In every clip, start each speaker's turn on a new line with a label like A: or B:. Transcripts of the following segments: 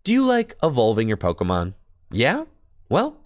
A: Do you like evolving your Pokemon? Yeah? Well,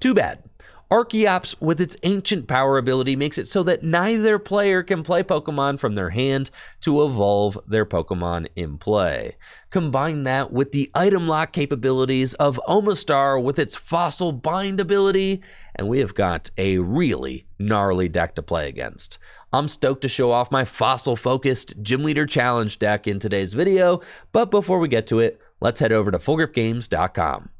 A: too bad. Archeops, with its ancient power ability, makes it so that neither player can play Pokemon from their hand to evolve their Pokemon in play. Combine that with the item lock capabilities of Omastar with its fossil bind ability, and we have got a really gnarly deck to play against. I'm stoked to show off my fossil-focused Gym Leader Challenge deck in today's video, but before we get to it, let's head over to FullGripGames.com.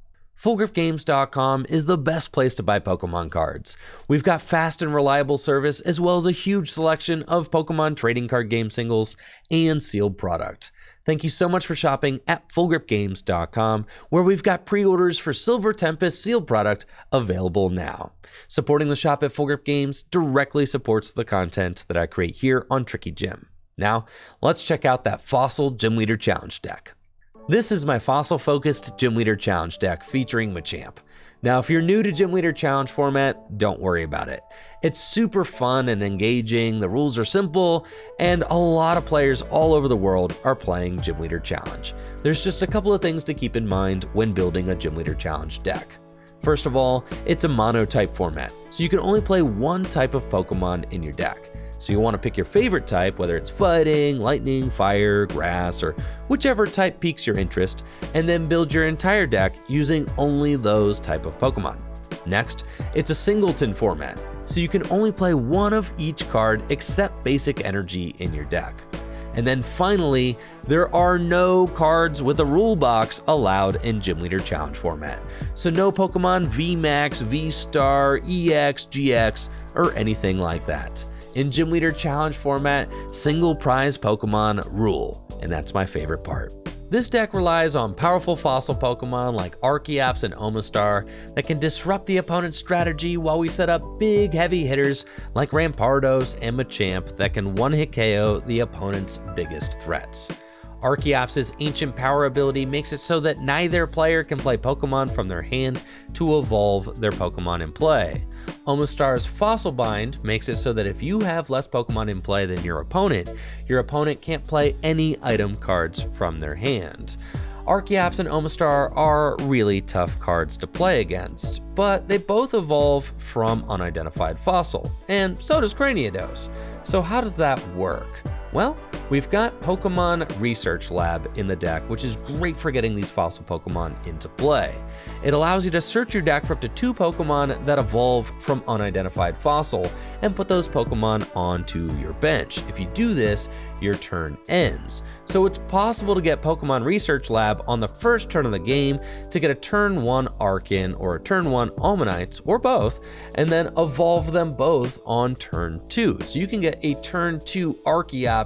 A: FullGripGames.com is the best place to buy Pokemon cards. We've got fast and reliable service, as well as a huge selection of Pokemon trading card game singles and sealed product. Thank you so much for shopping at FullGripGames.com, where we've got pre-orders for Silver Tempest sealed product available now. Supporting the shop at Full Grip Games directly supports the content that I create here on Tricky Gym. Now, let's check out that Fossil Gym Leader Challenge deck. This is my fossil-focused Gym Leader Challenge deck featuring Machamp. Now, if you're new to Gym Leader Challenge format, don't worry about it. It's super fun and engaging, the rules are simple, and a lot of players all over the world are playing Gym Leader Challenge. There's just a couple of things to keep in mind when building a Gym Leader Challenge deck. First of all, it's a mono-type format, so you can only play one type of Pokemon in your deck. So you want to pick your favorite type, whether it's fighting, lightning, fire, grass, or whichever type piques your interest, and then build your entire deck using only those type of Pokemon. Next, it's a singleton format, so you can only play one of each card except basic energy in your deck. And then finally, there are no cards with a rule box allowed in Gym Leader Challenge format. So no Pokemon VMAX, V-Star, EX, GX, or anything like that. In Gym Leader Challenge format, single prize Pokemon rule, and that's my favorite part. This deck relies on powerful fossil Pokemon like Archeops and Omastar that can disrupt the opponent's strategy, while we set up big heavy hitters like Rampardos and Machamp that can one-hit KO the opponent's biggest threats. Archeops' ancient power ability makes it so that neither player can play Pokemon from their hand to evolve their Pokemon in play. Omastar's Fossil Bind makes it so that if you have less Pokemon in play than your opponent can't play any item cards from their hand. Archeops and Omastar are really tough cards to play against, but they both evolve from unidentified fossil, and so does Cranidos. So how does that work? Well, we've got Pokémon Research Lab in the deck, which is great for getting these fossil Pokemon into play. It allows you to search your deck for up to 2 Pokemon that evolve from unidentified fossil and put those Pokemon onto your bench. If you do this, your turn ends. So it's possible to get Pokémon Research Lab on the first turn of the game to get a turn 1 Archen or a turn 1 Omanyte, or both, and then evolve them both on turn 2. So you can get a turn 2 Archeops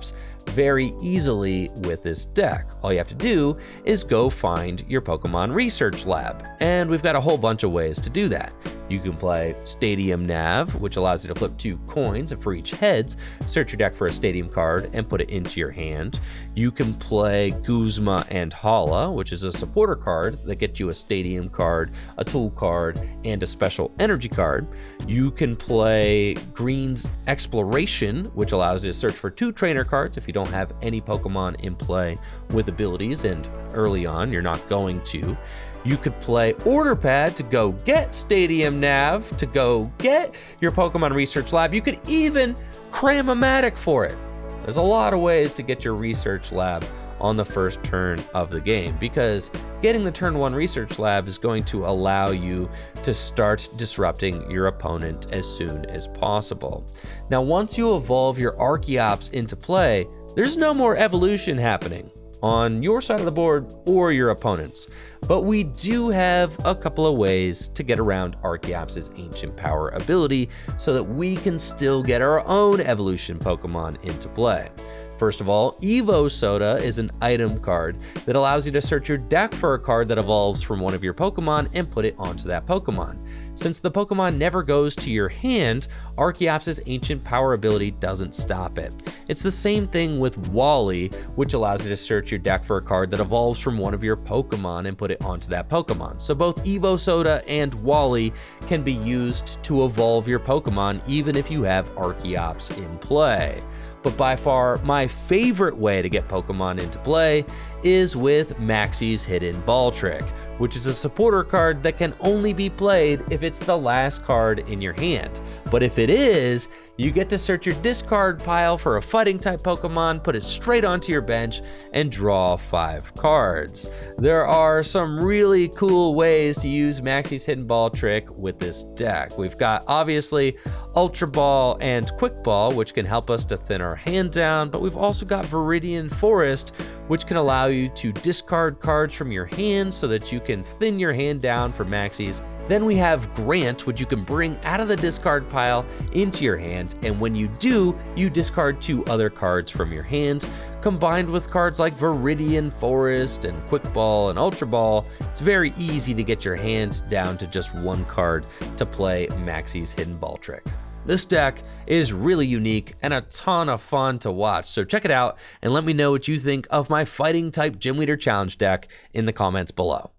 A: very easily with this deck. All you have to do is go find your Pokemon Research Lab, and we've got a whole bunch of ways to do that. You can play Stadium Nav, which allows you to flip 2 coins, and for each heads, search your deck for a Stadium card and put it into your hand. You can play Guzma and Hala, which is a supporter card that gets you a Stadium card, a tool card, and a special energy card. You can play Green's Exploration, which allows you to search for 2 trainer cards if you don't have any Pokemon in play with abilities, and early on you're not going to. You could play Order Pad to go get Stadium Nav, to go get your Pokemon Research Lab. You could even cram a Matic for it. There's a lot of ways to get your Research Lab on the first turn of the game, because getting the turn 1 Research Lab is going to allow you to start disrupting your opponent as soon as possible. Now, once you evolve your Archeops into play, there's no more evolution happening on your side of the board or your opponent's. But we do have a couple of ways to get around Archeops' ancient power ability so that we can still get our own evolution Pokemon into play. First of all, Evosoda is an item card that allows you to search your deck for a card that evolves from one of your Pokemon and put it onto that Pokemon. Since the Pokemon never goes to your hand, Archeops' ancient power ability doesn't stop it. It's the same thing with Wally, which allows you to search your deck for a card that evolves from one of your Pokemon and put it onto that Pokemon. So both Evosoda and Wally can be used to evolve your Pokemon even if you have Archeops in play. But by far, my favorite way to get Pokemon into play is with Maxie's Hidden Ball Trick, which is a supporter card that can only be played if it's the last card in your hand. But if it is, you get to search your discard pile for a fighting type Pokemon, put it straight onto your bench, and draw 5 cards. There are some really cool ways to use Maxie's Hidden Ball Trick with this deck. We've got obviously Ultra Ball and Quick Ball, which can help us to thin our hand down, but we've also got Viridian Forest, which can allow you to discard cards from your hand so that you can thin your hand down for Maxies. Then we have Grant, which you can bring out of the discard pile into your hand, and when you do, you discard 2 other cards from your hand. Combined with cards like Viridian Forest and Quick Ball and Ultra Ball, it's very easy to get your hand down to just 1 card to play Maxie's Hidden Ball Trick. This deck is really unique and a ton of fun to watch, so check it out and let me know what you think of my Fighting Type Gym Leader Challenge deck in the comments below.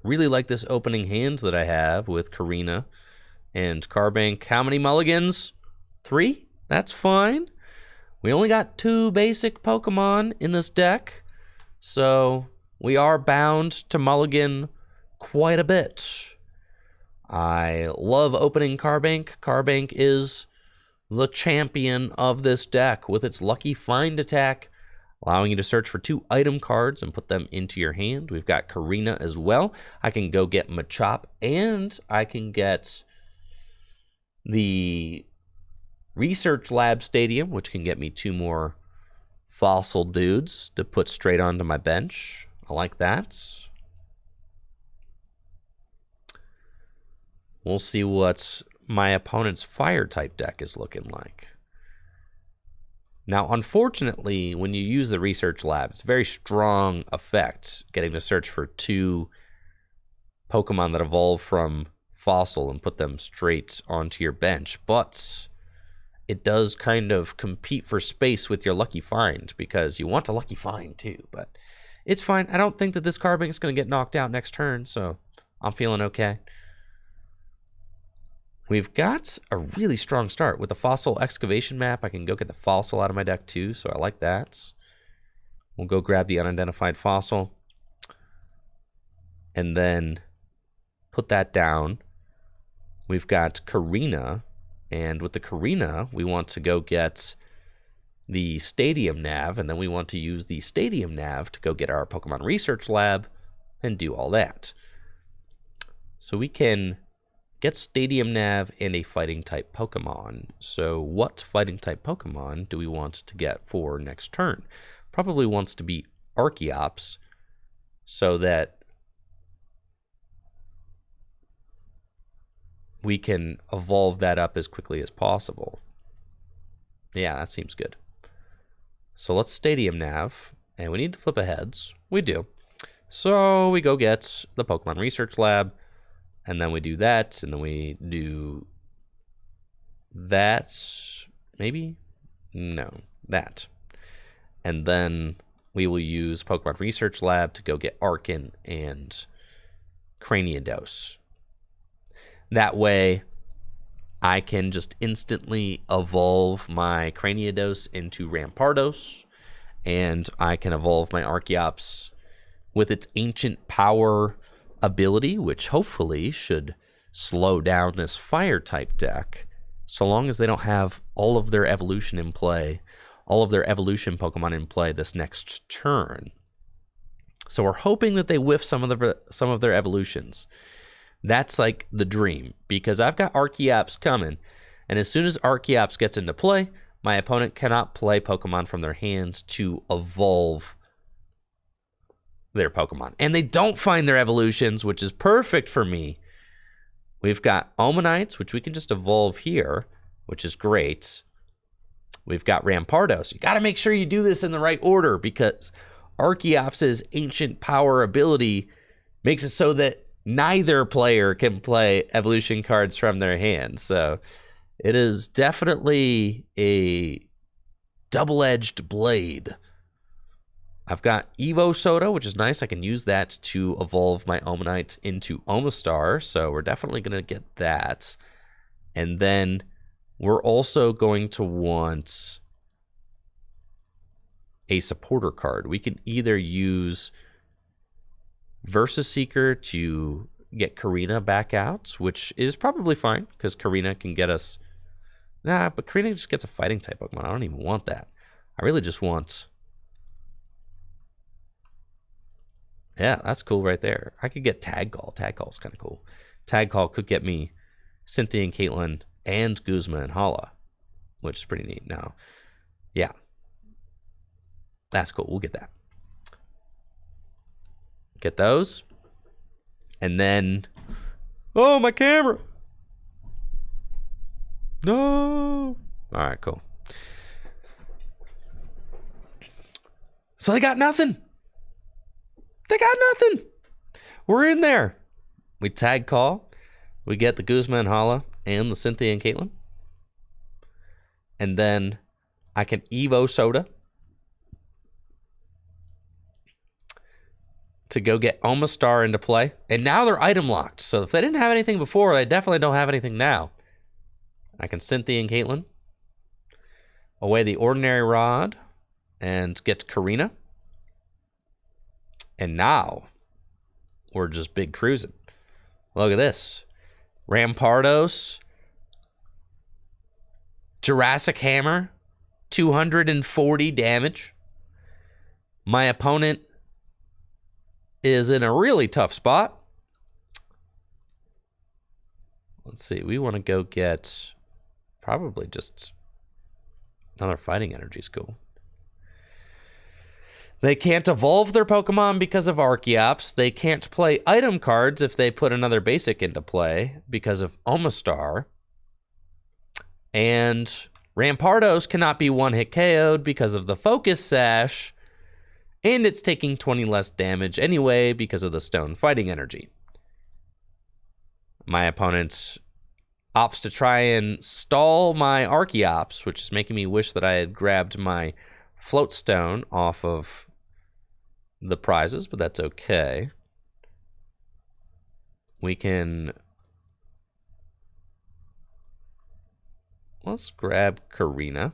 A: Really like this opening hand that I have with Karina and Carbink. How many mulligans? 3? That's fine. We only got 2 basic Pokemon in this deck, so we are bound to mulligan quite a bit. I love opening Carbink. Carbink is the champion of this deck with its Lucky Find attack, allowing you to search for 2 item cards and put them into your hand. We've got Karina as well. I can go get Machop, and I can get the Research Lab Stadium, which can get me 2 more fossil dudes to put straight onto my bench. I like that. We'll see what my opponent's fire type deck is looking like. Now, unfortunately, when you use the Research Lab, it's a very strong effect, getting to search for 2 Pokemon that evolve from fossil and put them straight onto your bench. But it does kind of compete for space with your Lucky Find, because you want a Lucky Find too, but it's fine. I don't think that this Carbink is going to get knocked out next turn, so I'm feeling okay. We've got a really strong start with the Fossil Excavation map. I can go get the Fossil out of my deck too, so I like that. We'll go grab the Unidentified Fossil and then put that down. We've got Karina, and with the Karina, we want to go get the Stadium Nav, and then we want to use the Stadium Nav to go get our Pokemon Research Lab and do all that. So we can get Stadium Nav and a fighting type Pokemon. So what fighting type Pokemon do we want to get for next turn? Probably wants to be Archeops, so that we can evolve that up as quickly as possible. Yeah, that seems good. So let's Stadium Nav, and we need to flip aheads. We do. So we go get the Pokemon Research Lab, and then we do that, and then we do that, maybe? No, that. And then we will use Pokemon Research Lab to go get Archen and Cranidos. That way, I can just instantly evolve my Cranidos into Rampardos, and I can evolve my Archeops with its Ancient Power ability, which hopefully should slow down this fire type deck, so long as they don't have all of their evolution in play, all of their evolution Pokemon in play this next turn. So we're hoping that they whiff some of their evolutions. That's like the dream, because I've got Archeops coming, and as soon as Archeops gets into play, my opponent cannot play Pokemon from their hands to evolve their Pokemon. And they don't find their evolutions, which is perfect for me. We've got Omanytes, which we can just evolve here, which is great. We've got Rampardos. You got to make sure you do this in the right order, because Archeops' Ancient Power ability makes it so that neither player can play evolution cards from their hands. So it is definitely a double-edged blade. I've got Evosoda, which is nice. I can use that to evolve my Omanyte into Omastar, so we're definitely going to get that. And then We're also going to want a supporter card. We can either use Versus Seeker to get Karina back out, which is probably fine because Karina can get us. Nah, but Karina just gets a fighting type Pokemon. I don't even want that. I really just want. Yeah, that's cool right there. I could get Tag Call. Tag Call is kind of cool. Tag Call could get me Cynthia and Caitlin and Guzma and Hala, which is pretty neat. Now, yeah, that's cool. We'll get that. Get those. And then, oh, my camera. No. All right, cool. So they got nothing. They got nothing. We're in there. We Tag Call. We get the Guzma and Hala and the Cynthia and Caitlin. And then I can Evosoda to go get Omastar into play. And now they're item locked. So if they didn't have anything before, they definitely don't have anything now. I can Cynthia and Caitlin. Away the Ordinary Rod and get Karina. And now we're just big cruising. Look at this. Rampardos. Jurassic Hammer. 240 damage. My opponent is in a really tough spot. Let's see. We want to go get probably just another fighting energy school. They can't evolve their Pokemon because of Archeops. They can't play item cards if they put another basic into play because of Omastar. And Rampardos cannot be one-hit KO'd because of the Focus Sash. And it's taking 20 less damage anyway because of the Stone Fighting Energy. My opponent opts to try and stall my Archeops, which is making me wish that I had grabbed my Float Stone off of the prizes, but that's okay. We can... Let's grab Karina.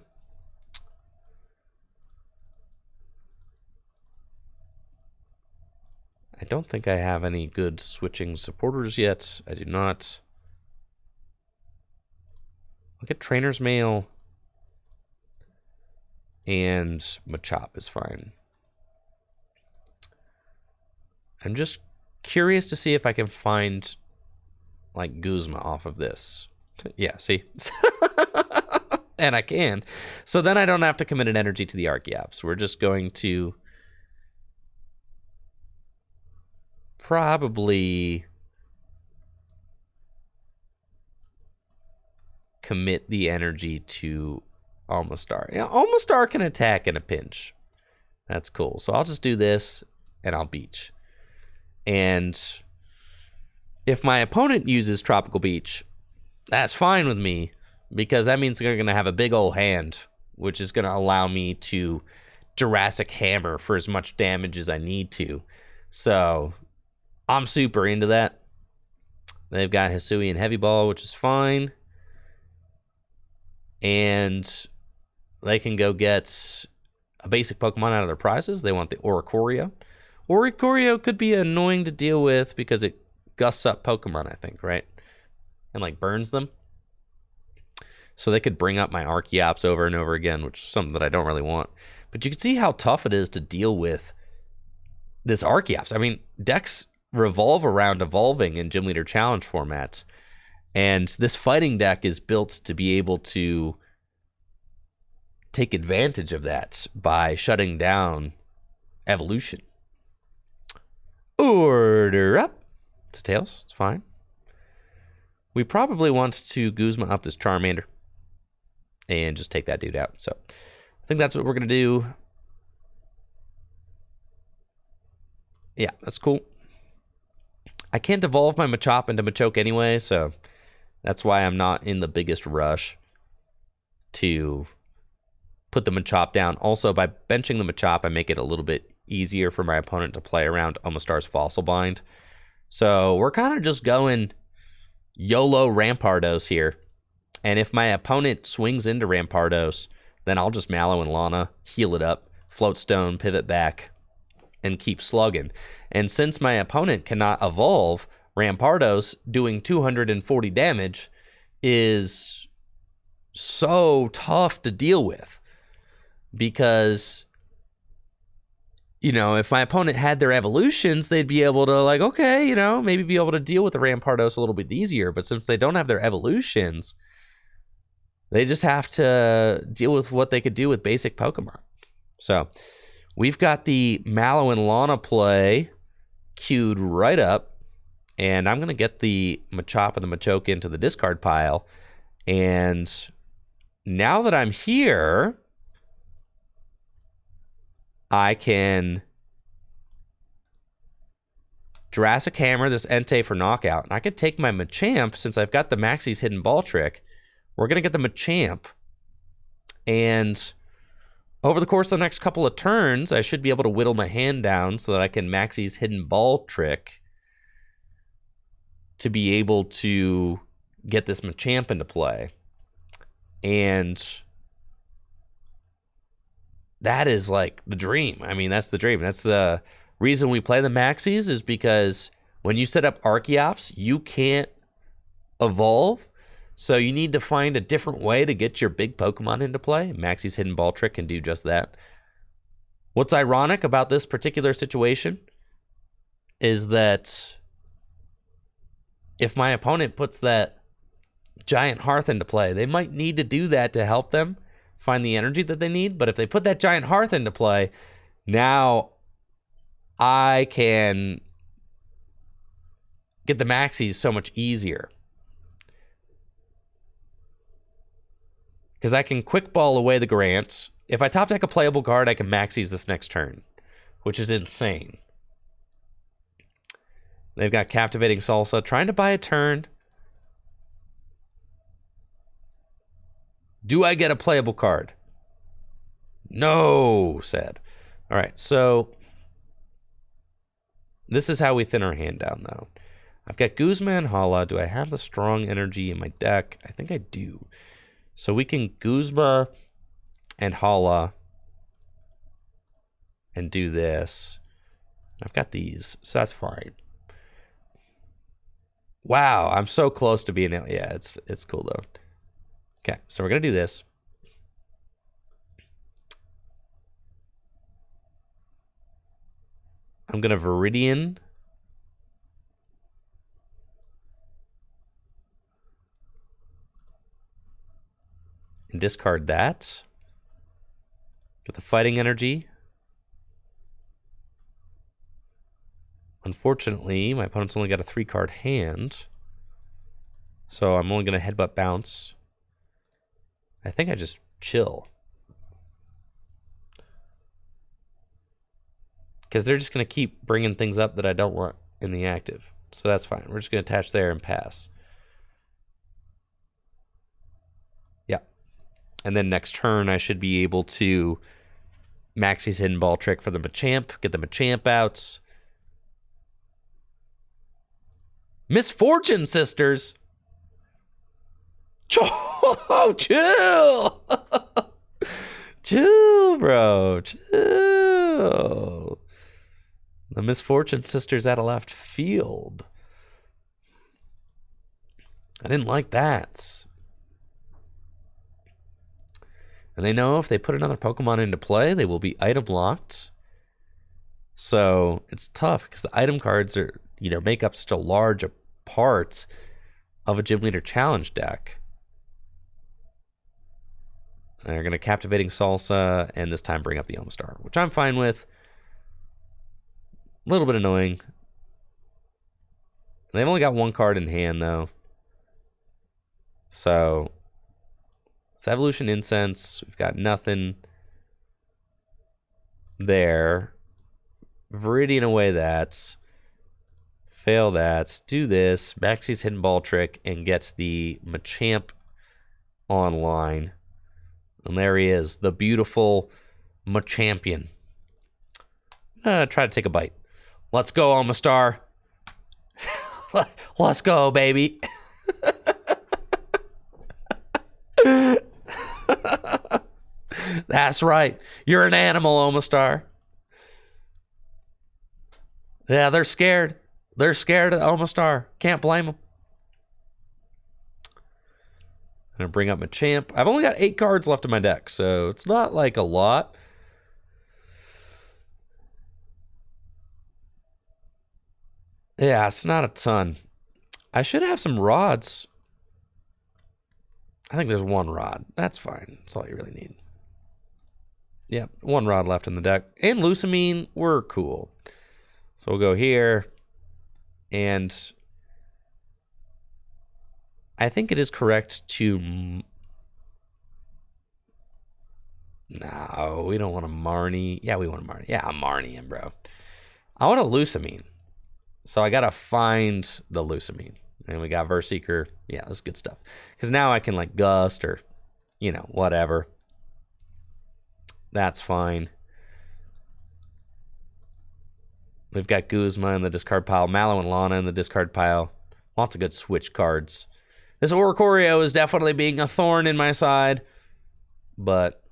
A: I don't think I have any good switching supporters yet. I do not. I'll get Trainer's Mail. And Machop is fine. I'm just curious to see if I can find, like, Guzma off of this. Yeah, see? And I can. So then I don't have to commit an energy to the Archeops. We're just going to probably commit the energy to Omastar. Yeah, Omastar can attack in a pinch. That's cool. So I'll just do this and I'll Beach. And if my opponent uses Tropical Beach, that's fine with me because that means they're going to have a big old hand, which is going to allow me to Jurassic Hammer for as much damage as I need to. So I'm super into that. They've got Hisuian Heavy Ball, which is fine. And they can go get a basic Pokemon out of their prizes. They want the Oricorio. Oricorio could be annoying to deal with because it gusts up Pokemon, I think, right? And, like, burns them. So they could bring up my Archeops over and over again, which is something that I don't really want. But you can see how tough it is to deal with this Archeops. I mean, decks revolve around evolving in Gym Leader Challenge formats. And this fighting deck is built to be able to take advantage of that by shutting down evolution. Order up to Tails. It's fine. We probably want to Guzma up this Charmander and just take that dude out. So I think that's what we're going to do. Yeah, that's cool. I can't evolve my Machop into Machoke anyway, so that's why I'm not in the biggest rush to put the Machop down. Also, by benching the Machop, I make it a little bit easier for my opponent to play around Omastar's Fossil Bind. So we're kind of just going YOLO Rampardos here. And if my opponent swings into Rampardos, then I'll just Mallow and Lana, heal it up, float stone, pivot back, and keep slugging. And since my opponent cannot evolve, Rampardos doing 240 damage is so tough to deal with. Because, you know, if my opponent had their evolutions, they'd be able to, like, okay, you know, maybe be able to deal with the Rampardos a little bit easier. But since they don't have their evolutions, they just have to deal with what they could do with basic Pokemon. So we've got the Mallow and Lana play queued right up. And I'm going to get the Machop and the Machoke into the discard pile. And now that I'm here, I can Jurassic Hammer this Entei for knockout. And I could take my Machamp, since I've got the Maxie's Hidden Ball trick. We're going to get the Machamp. And over the course of the next couple of turns, I should be able to whittle my hand down so that I can Maxie's Hidden Ball trick to be able to get this Machamp into play. And that is like the dream. I mean, that's the dream. That's the reason we play the Maxies, is because when you set up Archeops, you can't evolve. So you need to find a different way to get your big Pokemon into play. Maxie's Hidden Ball trick can do just that. What's ironic about this particular situation is that if my opponent puts that Giant Hearth into play, they might need to do that to help them find the energy that they need. But if they put that Giant Hearth into play, now I can get the Maxies so much easier. Because I can Quick Ball away the Grant. If I top deck a playable card, I can Maxies this next turn, which is insane. They've got Captivating Salsa, trying to buy a turn. Do I get a playable card? No, sad. All right, so this is how we thin our hand down, though. I've got Guzma and Hala. Do I have the strong energy in my deck? I think I do. So we can Guzma and Hala and do this. I've got these, so that's fine. Wow, I'm so close to being out. Yeah, it's cool though. Okay, so we're gonna do this. I'm gonna Viridian. And discard that. Get the fighting energy. Unfortunately, my opponent's only got a 3-card hand. So I'm only going to Headbutt Bounce. I think I just chill. Because they're just going to keep bringing things up that I don't want in the active. So that's fine. We're just going to attach there and pass. Yeah. And then next turn, I should be able to Maxie's Hidden Ball trick for the Machamp. Get the Machamp out. Misfortune Sisters. Oh, chill. Chill, bro. Chill. The Misfortune Sisters out of left field. I didn't like that. And they know if they put another Pokemon into play, they will be item locked. So it's tough because the item cards are, you know, make up such a large part of a Gym Leader Challenge deck. They're going to Captivating Salsa and this time bring up the Omastar, which I'm fine with. A little bit annoying. They've only got 1 card in hand, though. So it's Evolution Incense. We've got nothing there. Viridian away that. Fail that. Do this. Maxie's Hidden Ball trick and gets the Machamp online. And there he is, the beautiful Machampion. Try to take a bite. Let's go, Omastar. Let's go, baby. That's right. You're an animal, Omastar. Yeah, they're scared. They're scared of Omastar. Can't blame them. I'm going to bring up Machamp. I've only got 8 cards left in my deck, so it's not like a lot. Yeah, it's not a ton. I should have some rods. I think there's 1 rod. That's fine. That's all you really need. Yep, 1 rod left in the deck. And Lusamine, we're cool. So we'll go here. And I think it is correct to... No, we don't want a Marnie. Yeah, we want a Marnie. Yeah, I'm Marnieing, bro. I want a Lusamine. So I got to find the Lusamine. And we got Verseeker. Yeah, that's good stuff. Because now I can, like, Gust or, you know, whatever. That's fine. We've got Guzma in the discard pile. Mallow and Lana in the discard pile. Lots of good switch cards. This Oricorio is definitely being a thorn in my side. But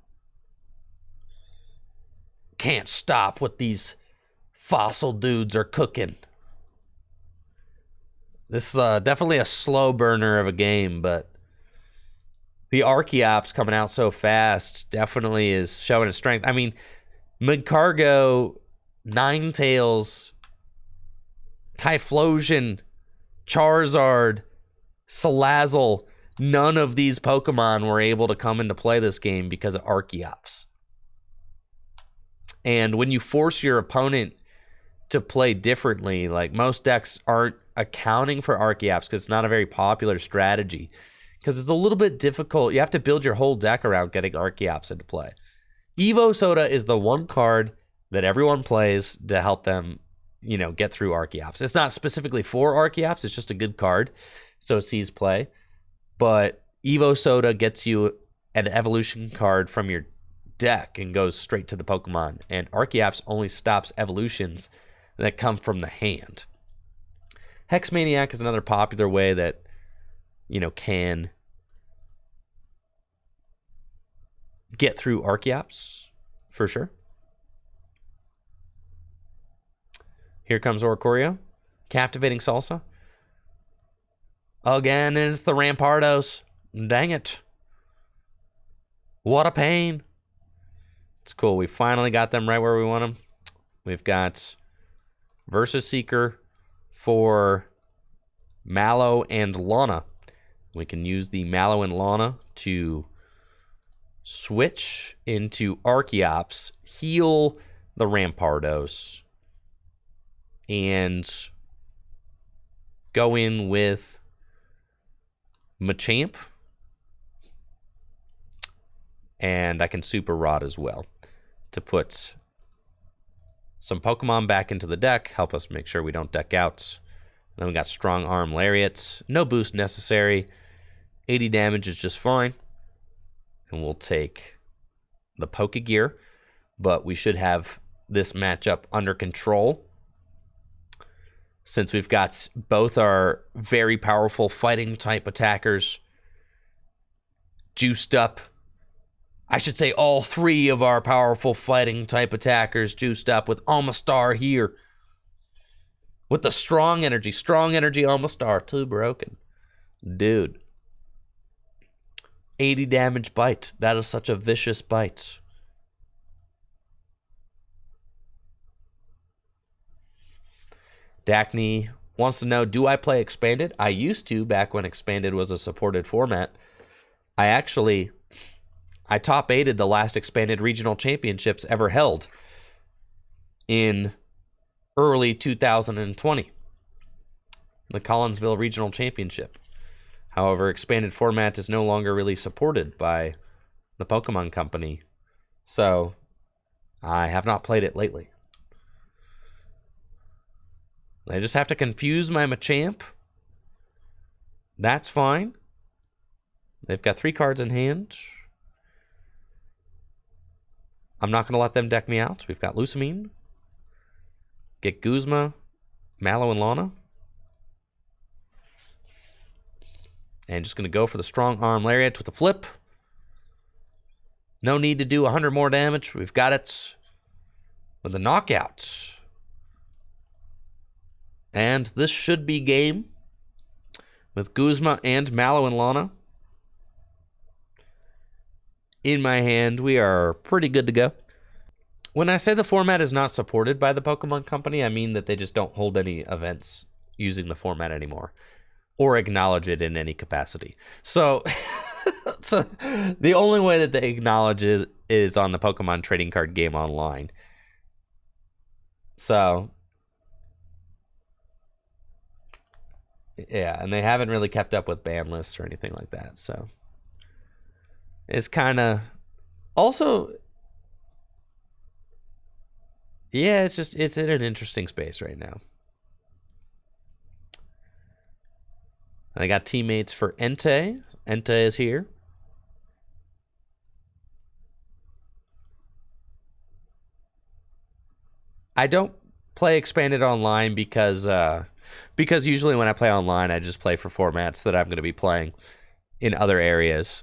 A: can't stop what these fossil dudes are cooking. This is definitely a slow burner of a game, but the Archeops coming out so fast definitely is showing its strength. I mean, Midcargo, Ninetales, Typhlosion, Charizard, Salazzle, none of these Pokemon were able to come into play this game because of Archeops. And when you force your opponent to play differently, like most decks aren't accounting for Archeops because it's not a very popular strategy. Because it's a little bit difficult. You have to build your whole deck around getting Archeops into play. Evosoda is the one card that everyone plays to help them, you know, get through Archeops. It's not specifically for Archeops. It's just a good card, so it sees play. But Evosoda gets you an evolution card from your deck and goes straight to the Pokemon. And Archeops only stops evolutions that come from the hand. Hexmaniac is another popular way that, you know, can get through Archeops, for sure. Here comes Oricorio. Captivating Salsa. Again, and it's the Rampardos. Dang it. What a pain. It's cool. We finally got them right where we want them. We've got Versus Seeker for Mallow and Lana. We can use the Mallow and Lana to switch into Archeops, heal the Rampardos, and go in with Machamp. And I can Super Rod as well to put some Pokemon back into the deck, help us make sure we don't deck out. Then we got Strong Arm Lariats. No boost necessary. 80 damage is just fine. And we'll take the Pokégear, but we should have this matchup under control since we've got both our very powerful fighting type attackers juiced up. I should say all 3 of our powerful fighting type attackers juiced up with Omastar here. With the strong energy Omastar, too broken. Dude. 80 damage bite. That is such a vicious bite. Dacne wants to know, do I play Expanded? I used to, back when Expanded was a supported format. I top 8'd the last Expanded Regional Championships ever held in early 2020. The Collinsville Regional Championship. However, Expanded format is no longer really supported by the Pokemon Company, so I have not played it lately. I just have to confuse my Machamp. That's fine. They've got 3 cards in hand. I'm not going to let them deck me out. We've got Lusamine. Get Guzma, Mallow, and Lana. And just going to go for the Strong Arm Lariat with a flip. No need to do 100 more damage. We've got it with a knockout. And this should be game with Guzma and Mallow and Lana in my hand. We are pretty good to go. When I say the format is not supported by the Pokemon Company, I mean that they just don't hold any events using the format anymore or acknowledge it in any capacity. So, so the only way that they acknowledge is on the Pokemon trading card game online. So, yeah, and they haven't really kept up with ban lists or anything like that. So, it's kind of also, yeah, it's in an interesting space right now. I got teammates for Entei. Entei is here. I don't play expanded online because usually when I play online, I just play for formats that I'm going to be playing in other areas.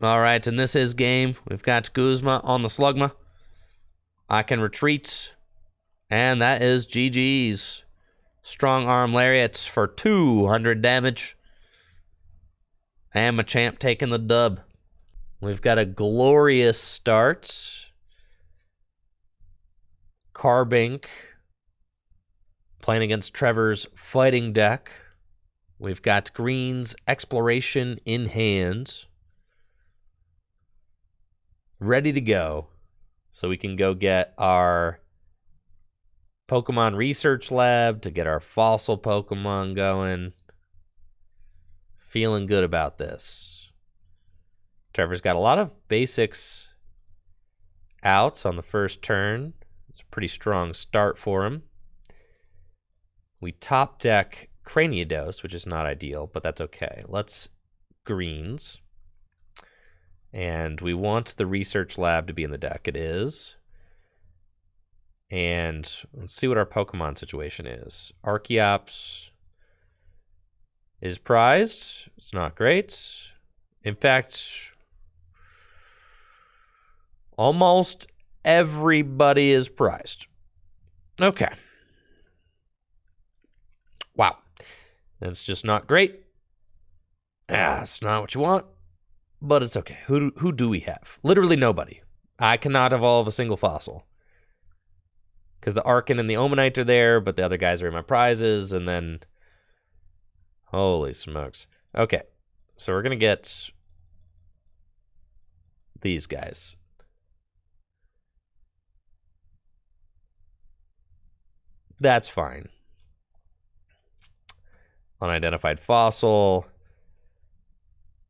A: All right, and this is game. We've got Guzma on the Slugma. I can retreat, and that is GG's. Strong Arm Lariats for 200 damage. And Machamp taking the dub. We've got a glorious start. Carbink playing against Trevor's fighting deck. We've got Green's Exploration in hand. Ready to go. So we can go get our Pokemon Research Lab to get our fossil Pokemon going. Feeling good about this. Trevor's got a lot of basics out on the first turn. It's a pretty strong start for him. We top deck Cranidos, which is not ideal, but that's okay. Let's Greens. And we want the Research Lab to be in the deck. It is. And let's see what our Pokemon situation is. Archeops is prized. It's not great. In fact, almost everybody is prized. Okay. Wow. That's just not great. It's not what you want, but it's okay. Who do we have? Literally nobody. I cannot evolve a single fossil. Because the Archen and the Omanyte are there, but the other guys are in my prizes, and then... Holy smokes. Okay, so we're going to get these guys. That's fine. Unidentified fossil.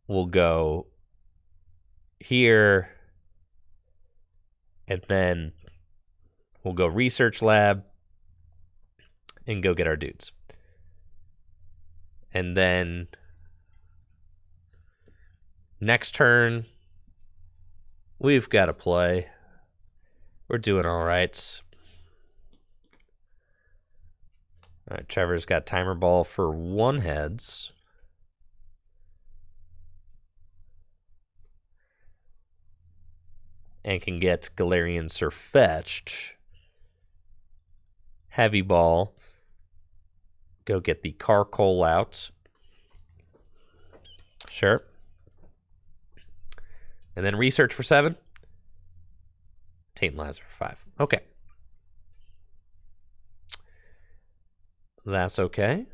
A: We'll go here. And then we'll go Research Lab and go get our dudes. And then next turn, we've got to play. We're doing all right. All right, Trevor's got Timer Ball for 1 heads. And can get Galarian Surfetched. Heavy Ball. Go get the Carkol out. Sure. And then Research for 7. Tantalizer for 5. Okay. That's okay.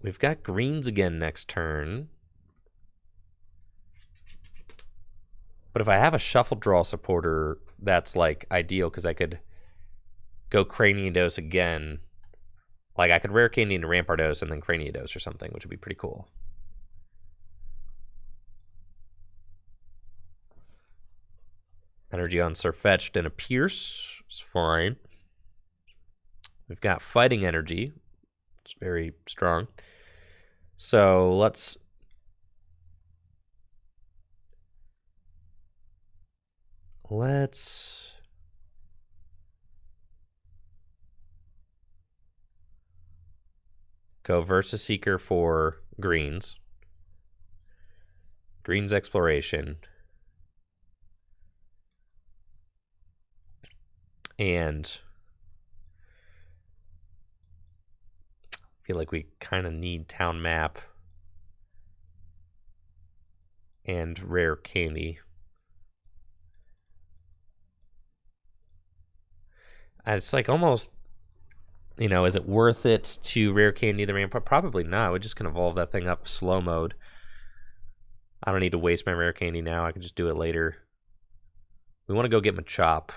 A: We've got greens again next turn. But if I have a Shuffle Draw supporter, that's like ideal because I could go Cranidos again. Like I could Rare Candy into Rampardos and then Cranidos or something, which would be pretty cool. Energy on Surfetched and a Pierce. It's fine. We've got Fighting Energy. It's very strong. So let's... Go Versus Seeker for greens. Greens Exploration. And I feel like we kind of need Town Map and Rare Candy. It's like almost, you know, is it worth it to Rare Candy the Rampart? Probably not. We just can evolve that thing up slow mode. I don't need to waste my Rare Candy now. I can just do it later. We want to go get Machop.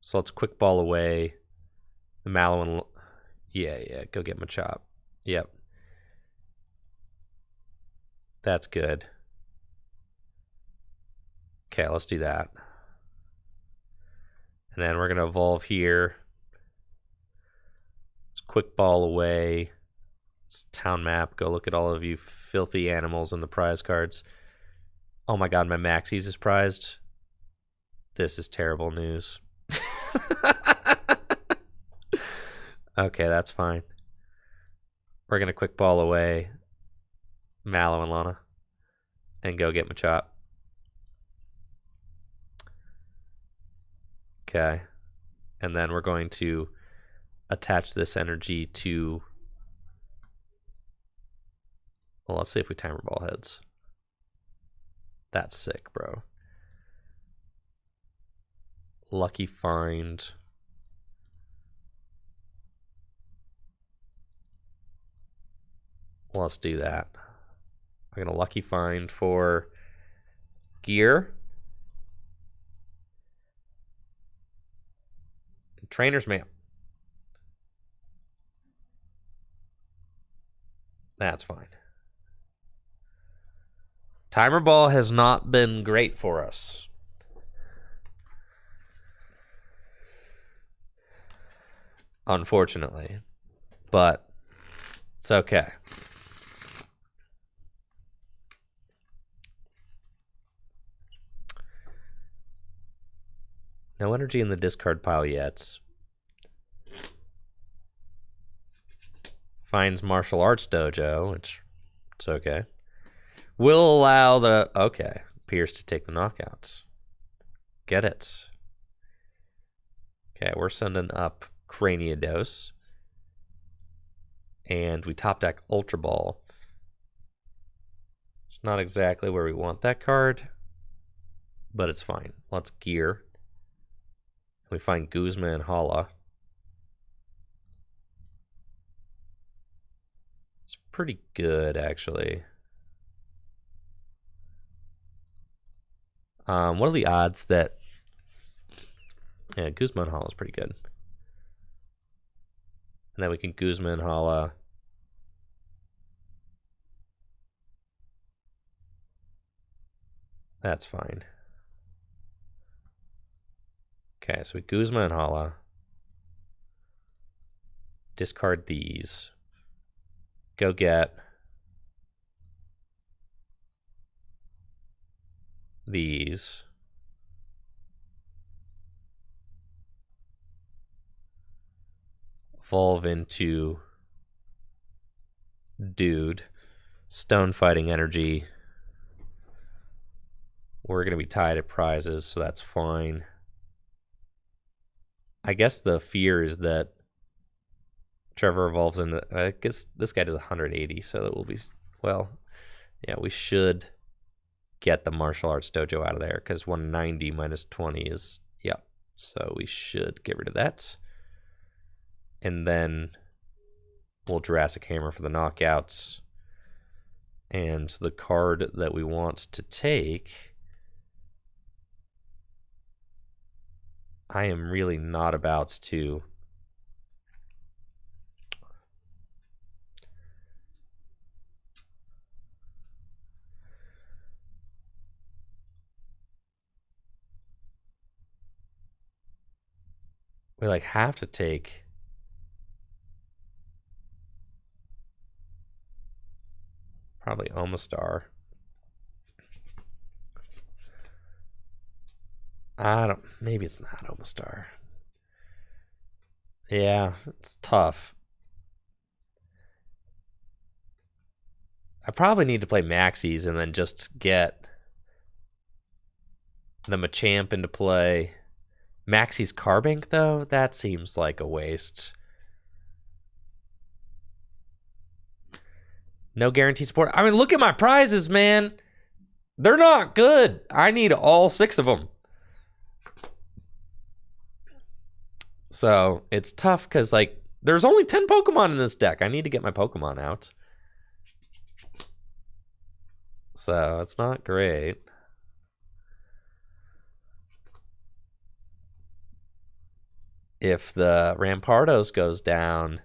A: So let's Quick Ball away. The Mallow and... Yeah, go get Machop. Yep. That's good. Okay, let's do that. And then we're going to evolve here. Let's Quick Ball away. It's Town Map. Go look at all of you filthy animals in the prize cards. Oh my god, my Maxies is prized. This is terrible news. Okay, that's fine. We're going to Quick Ball away Mallow and Lana and go get Machop. Okay. And then we're going to attach this energy to... Well, let's see if we Timer Ball heads. That's sick, bro. Lucky Find. Let's do that. We're going to Lucky Find for gear. Trainer's Mail. That's fine. Timer Ball has not been great for us. Unfortunately. But it's okay. No energy in the discard pile yet. Finds Martial Arts Dojo, which it's okay. Will allow the... Okay. Appears to take the knockouts. Get it. Okay, we're sending up Cranidos. And we top deck Ultra Ball. It's not exactly where we want that card, but it's fine. Let's gear. We find Guzma and Hala. It's pretty good, actually. What are the odds that... Yeah, Guzma and Hala is pretty good. And then we can Guzma and Hala. That's fine. Okay, so we Guzma and Hala. Discard these. Go get these. Evolve into Dude. Stone Fighting Energy. We're going to be tied at prizes, so that's fine. I guess the fear is that Trevor evolves into... I guess this guy does 180, so it will be... Well, yeah, we should get the Martial Arts Dojo out of there, because 190 minus 20 is... Yeah, so we should get rid of that. And then we'll Jurassic Hammer for the knockouts. And the card that we want to take... I am really not about to... We like have to take... Probably Omastar. I don't... Maybe it's not Omastar. Yeah, it's tough. I probably need to play Maxies and then just get the Machamp into play. Maxie's Carbink, though? That seems like a waste. No guarantee support. I mean, look at my prizes, man. They're not good. I need all 6 of them. So it's tough because, like, there's only 10 Pokemon in this deck. I need to get my Pokemon out. So it's not great. If the Rampardos goes down,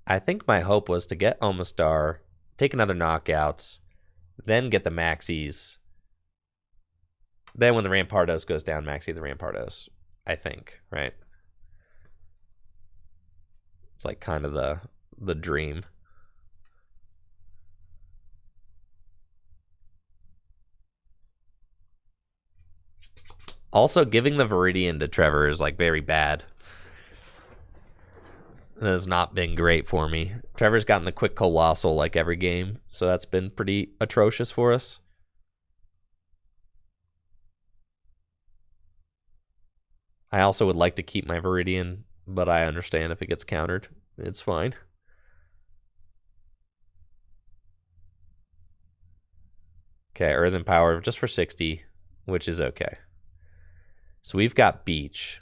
A: I think my hope was to get Omastar, take another knockouts, then get the Maxies. Then when the Rampardos goes down, Maxie the Rampardos, I think, right? It's like kind of the dream. Also, giving the Viridian to Trevor is like very bad. That has not been great for me. Trevor's gotten the quick Colossal like every game, so that's been pretty atrocious for us. I also would like to keep my Viridian, but I understand if it gets countered. It's fine. Okay, Earthen Power just for 60, which is okay. So we've got Beach.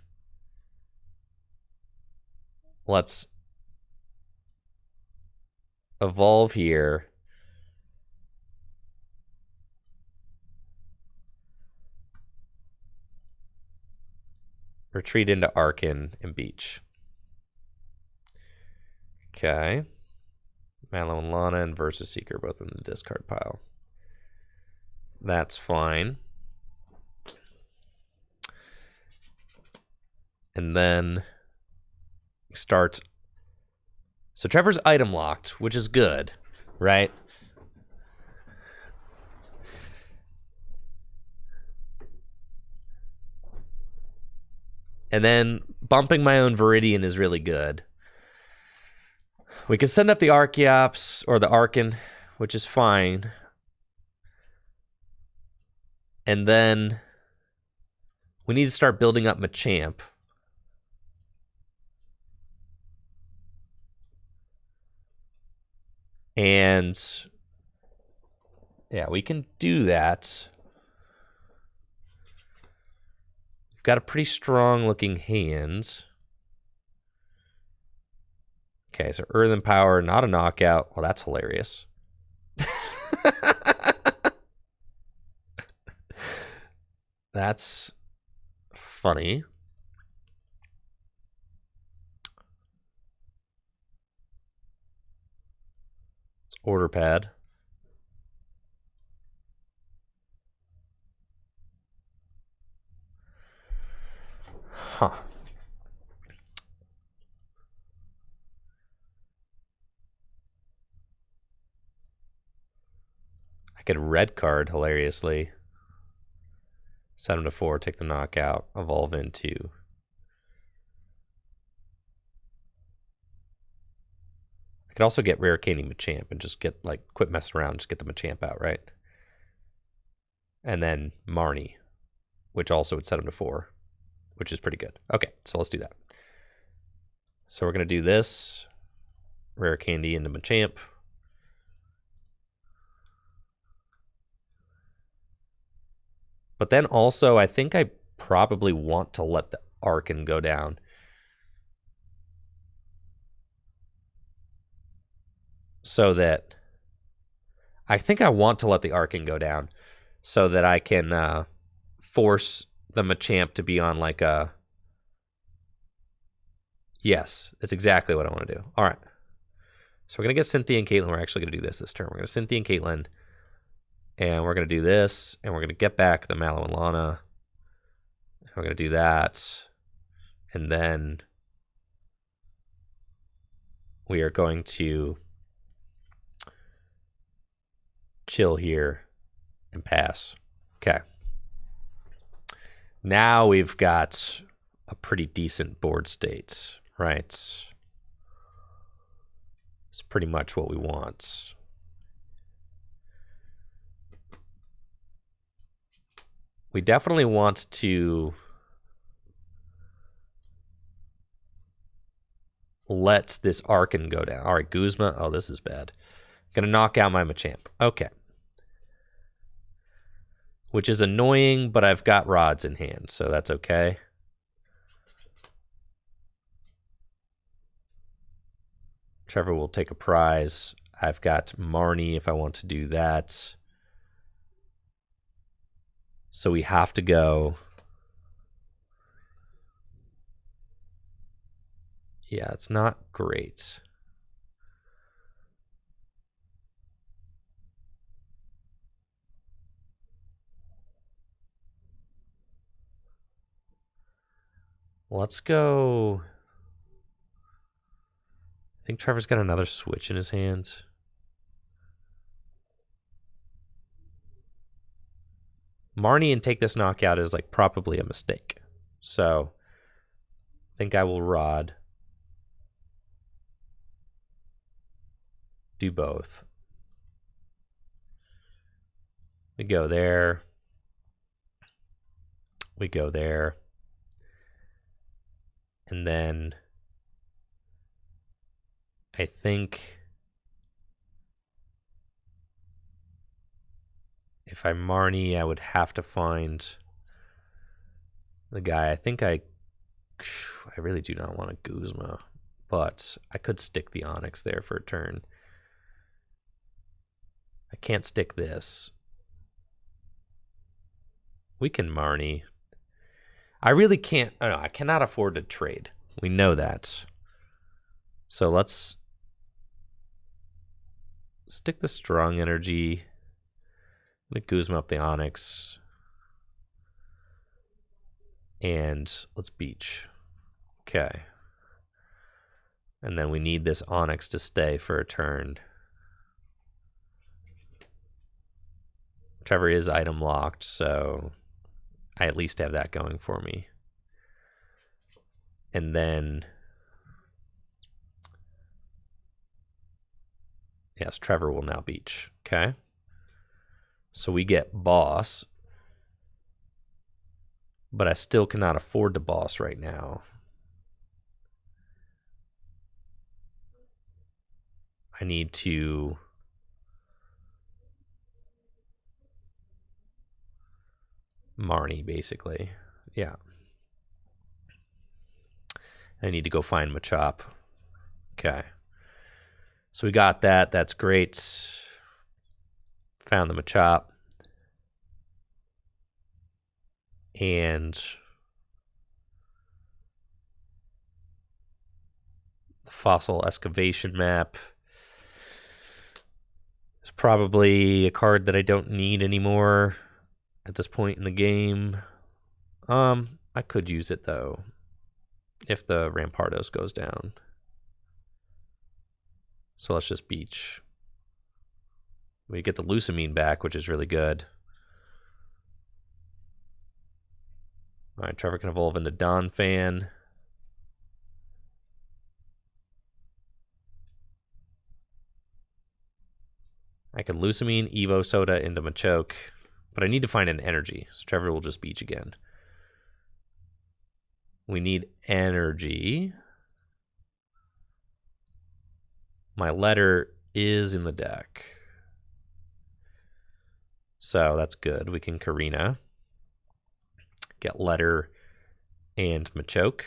A: Let's evolve here. Retreat into Archen and Beach. Okay. Mallow Lana and Versus Seeker both in the discard pile. That's fine. And then start. So Trevor's item locked, which is good, right? And then bumping my own Viridian is really good. We can send up the Archeops or the Archen, which is fine. And then we need to start building up Machamp. And yeah, we can do that. We've got a pretty strong looking hand. Okay, so Earthen Power, not a knockout. Well, that's hilarious. That's funny. It's Order Pad. Huh. I could red card hilariously. Set him to 4, take the knockout, evolve into. I could also get Rare Candy Machamp and just get, like, quit messing around, just get the Machamp out, right? And then Marnie, which also would set him to 4, which is pretty good. Okay, so let's do that. So we're going to do this. Rare Candy into Machamp. But then also, I think I probably want to let the Archen go down. So that... I think I want to let the Archen go down so that I can force the Machamp to be on like a... Yes, it's exactly what I want to do. All right. So we're going to get Cynthia and Caitlin. We're actually going to do this turn. We're going to Cynthia and Caitlin. And we're going to do this, and we're going to get back the Mallow and Lana. And we're going to do that. And then we are going to chill here and pass. Okay. Now we've got a pretty decent board state, right? It's pretty much what we want. We definitely want to let this Archen go down. All right, Guzma. Oh, this is bad. Gonna knock out my Machamp. Okay. Which is annoying, but I've got rods in hand, so that's okay. Trevor will take a prize. I've got Marnie if I want to do that. So we have to go. Yeah, it's not great. Let's go. I think Trevor's got another switch in his hand. Marnie and take this knockout is like probably a mistake. So I think I will rod. Do both. We go there. We go there. And then I think if I Marnie, I would have to find the guy. I think I really do not want a Guzma, but I could stick the Onyx there for a turn. I can't stick this. We can Marnie. I really can't. Oh no, I cannot afford to trade. We know that. So let's stick the strong energy. Let Guzma up the Onyx. And let's beach. Okay. And then we need this Onyx to stay for a turn. Trevor is item locked, so I at least have that going for me. And then, yes, Trevor will now beach. Okay. So we get boss, but I still cannot afford to boss right now. I need to Marnie, basically. Yeah. I need to go find Machop. Okay. So we got that. That's great. Found the Machop. And the fossil excavation map is probably a card that I don't need anymore at this point in the game. I could use it though if the Rampardos goes down. So let's just beach. We get the Lusamine back, which is really good. All right, Trevor can evolve into Don Fan. I can Lusamine, Evosoda into Machoke, but I need to find an energy, so Trevor will just beach again. We need energy. My letter is in the deck. So that's good. We can Karina. Get letter and Machoke.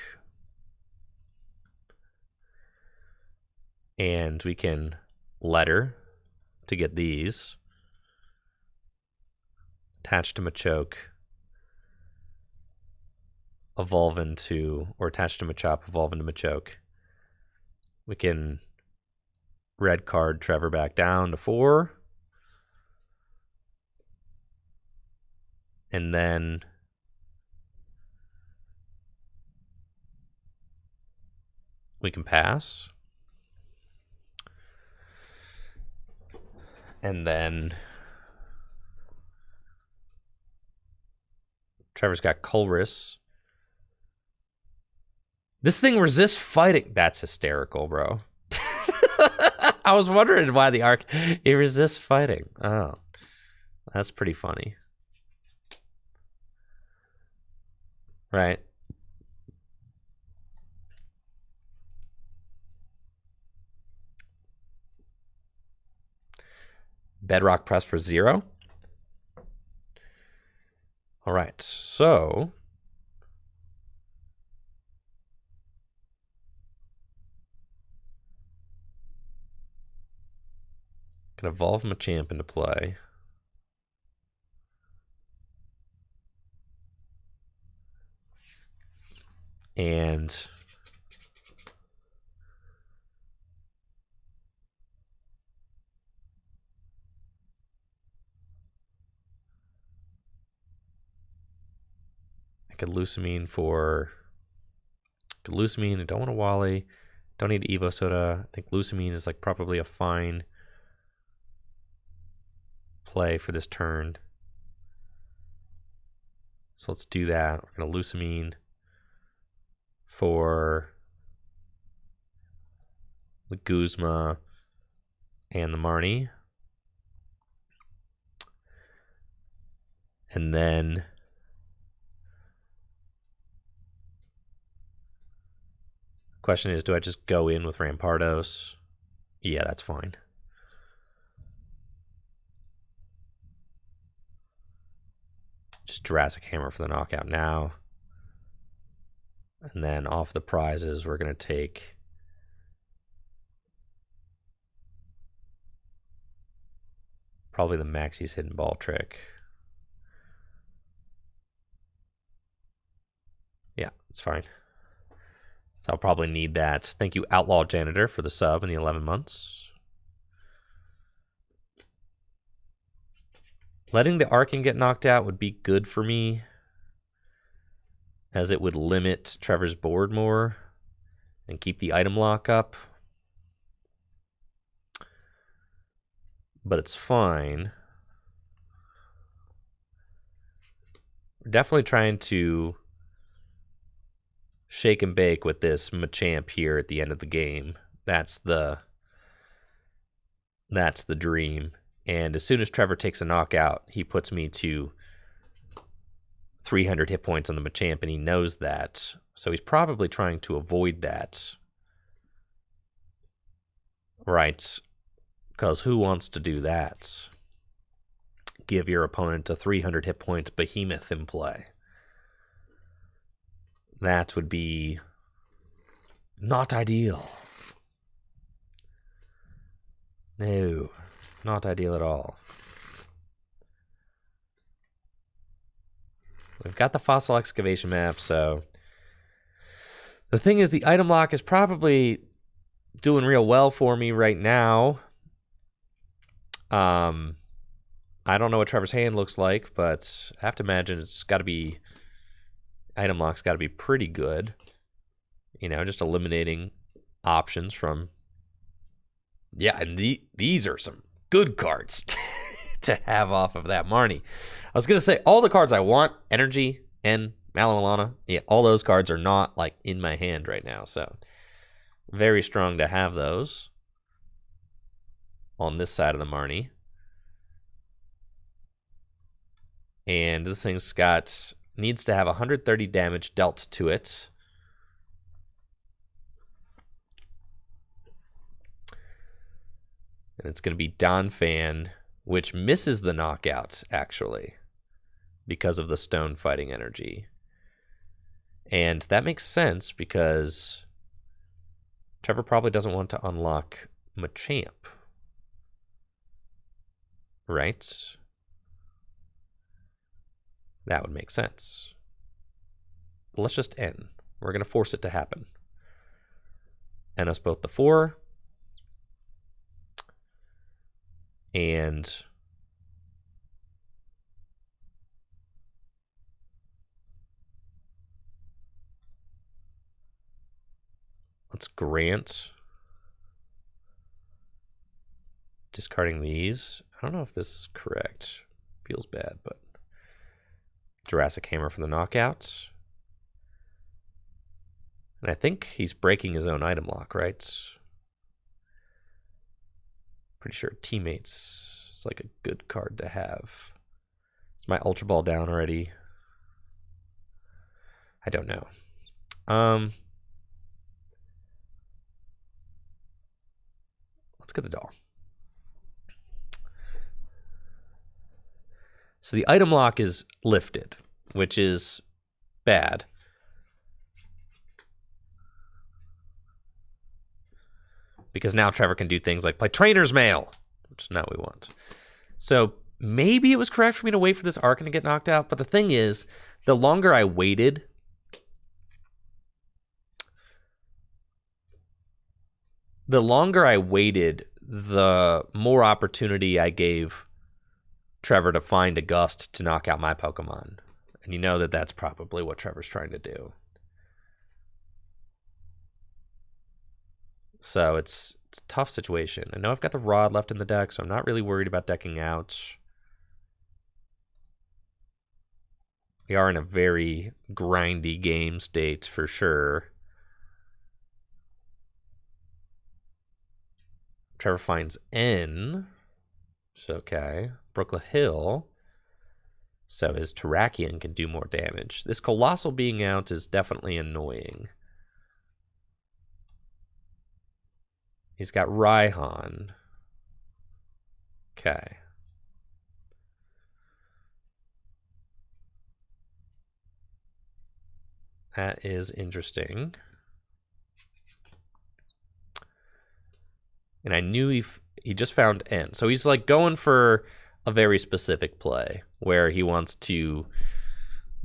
A: And we can letter to get these. Attach to Machoke. Evolve into, or attach to Machop, evolve into Machoke. We can red card Trevor back down to 4. And then we can pass. And then Trevor's got Colress. This thing resists fighting. That's hysterical, bro. I was wondering why the Arc, it resists fighting. Oh, that's pretty funny. Right. Bedrock press for 0. All right, so can evolve Machamp into play. And I could Lusamine for Lusamine. I don't want a Wally. Don't need Evosoda. I think Lusamine is like probably a fine play for this turn. So let's do that. We're gonna Lusamine for the Guzma and the Marnie. And then question is, do I just go in with Rampardos? Yeah, that's fine. Just Jurassic Hammer for the knockout now. And then off the prizes, we're going to take probably the Maxie's Hidden Ball trick. Yeah, it's fine. So I'll probably need that. Thank you, Outlaw Janitor, for the sub in the 11 months. Letting the Arcan get knocked out would be good for me, as it would limit Trevor's board more and keep the item lock up. But it's fine. We're definitely trying to shake and bake with this Machamp here at the end of the game. That's the dream. And as soon as Trevor takes a knockout, he puts me to 300 hit points on the Machamp, and he knows that. So he's probably trying to avoid that. Right. Because who wants to do that? Give your opponent a 300 hit points behemoth in play. That would be not ideal. No, not ideal at all. We've got the fossil excavation map, so the thing is, the item lock is probably doing real well for me right now. I don't know what Trevor's hand looks like, but I have to imagine it's got to be, item lock's got to be pretty good. You know, just eliminating options from, yeah, and these are some good cards to have off of that Marnie. I was going to say, all the cards I want, Energy and Mallow Lana, yeah, all those cards are not, like, in my hand right now, so very strong to have those on this side of the Marnie. And this thing's needs to have 130 damage dealt to it. And it's going to be Donphan, which misses the knockout, actually, because of the stone fighting energy. And that makes sense because Trevor probably doesn't want to unlock Machamp. Right? That would make sense. But let's just N. We're going to force it to happen. N us both the 4. And let's Grant. Discarding these. I don't know if this is correct. Feels bad, but Jurassic Hammer for the knockout. And I think he's breaking his own item lock, right? Pretty sure Teammates is like a good card to have. Is my Ultra Ball down already? I don't know. Let's get the doll. So the item lock is lifted, which is bad. Because now Trevor can do things like play Trainer's Mail, which is not what we want. So maybe it was correct for me to wait for this Archon to get knocked out, but the thing is, the longer I waited, the more opportunity I gave Trevor to find a Gust to knock out my Pokemon. And you know that that's probably what Trevor's trying to do. So it's a tough situation. I know I've got the Rod left in the deck, so I'm not really worried about decking out. We are in a very grindy game state for sure. Trevor finds N. It's okay. Brooklet Hill. So his Terrakion can do more damage. This Colossal being out is definitely annoying. He's got Raihan. Okay. That is interesting. And I knew he just found N. So he's like going for a very specific play where he wants to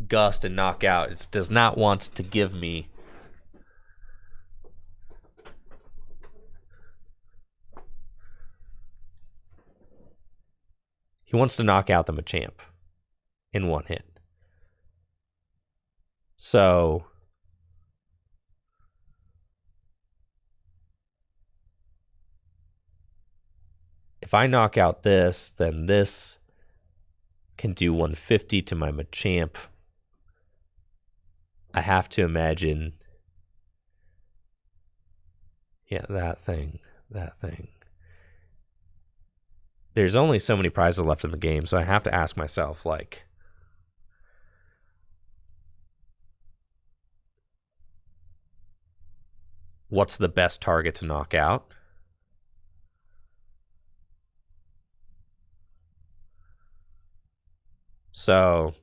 A: Gust and knock out. It does not want to give me he wants to knock out the Machamp in one hit. So if I knock out this, then this can do 150 to my Machamp. I have to imagine, yeah, that thing. There's only so many prizes left in the game, so I have to ask myself, like, what's the best target to knock out? So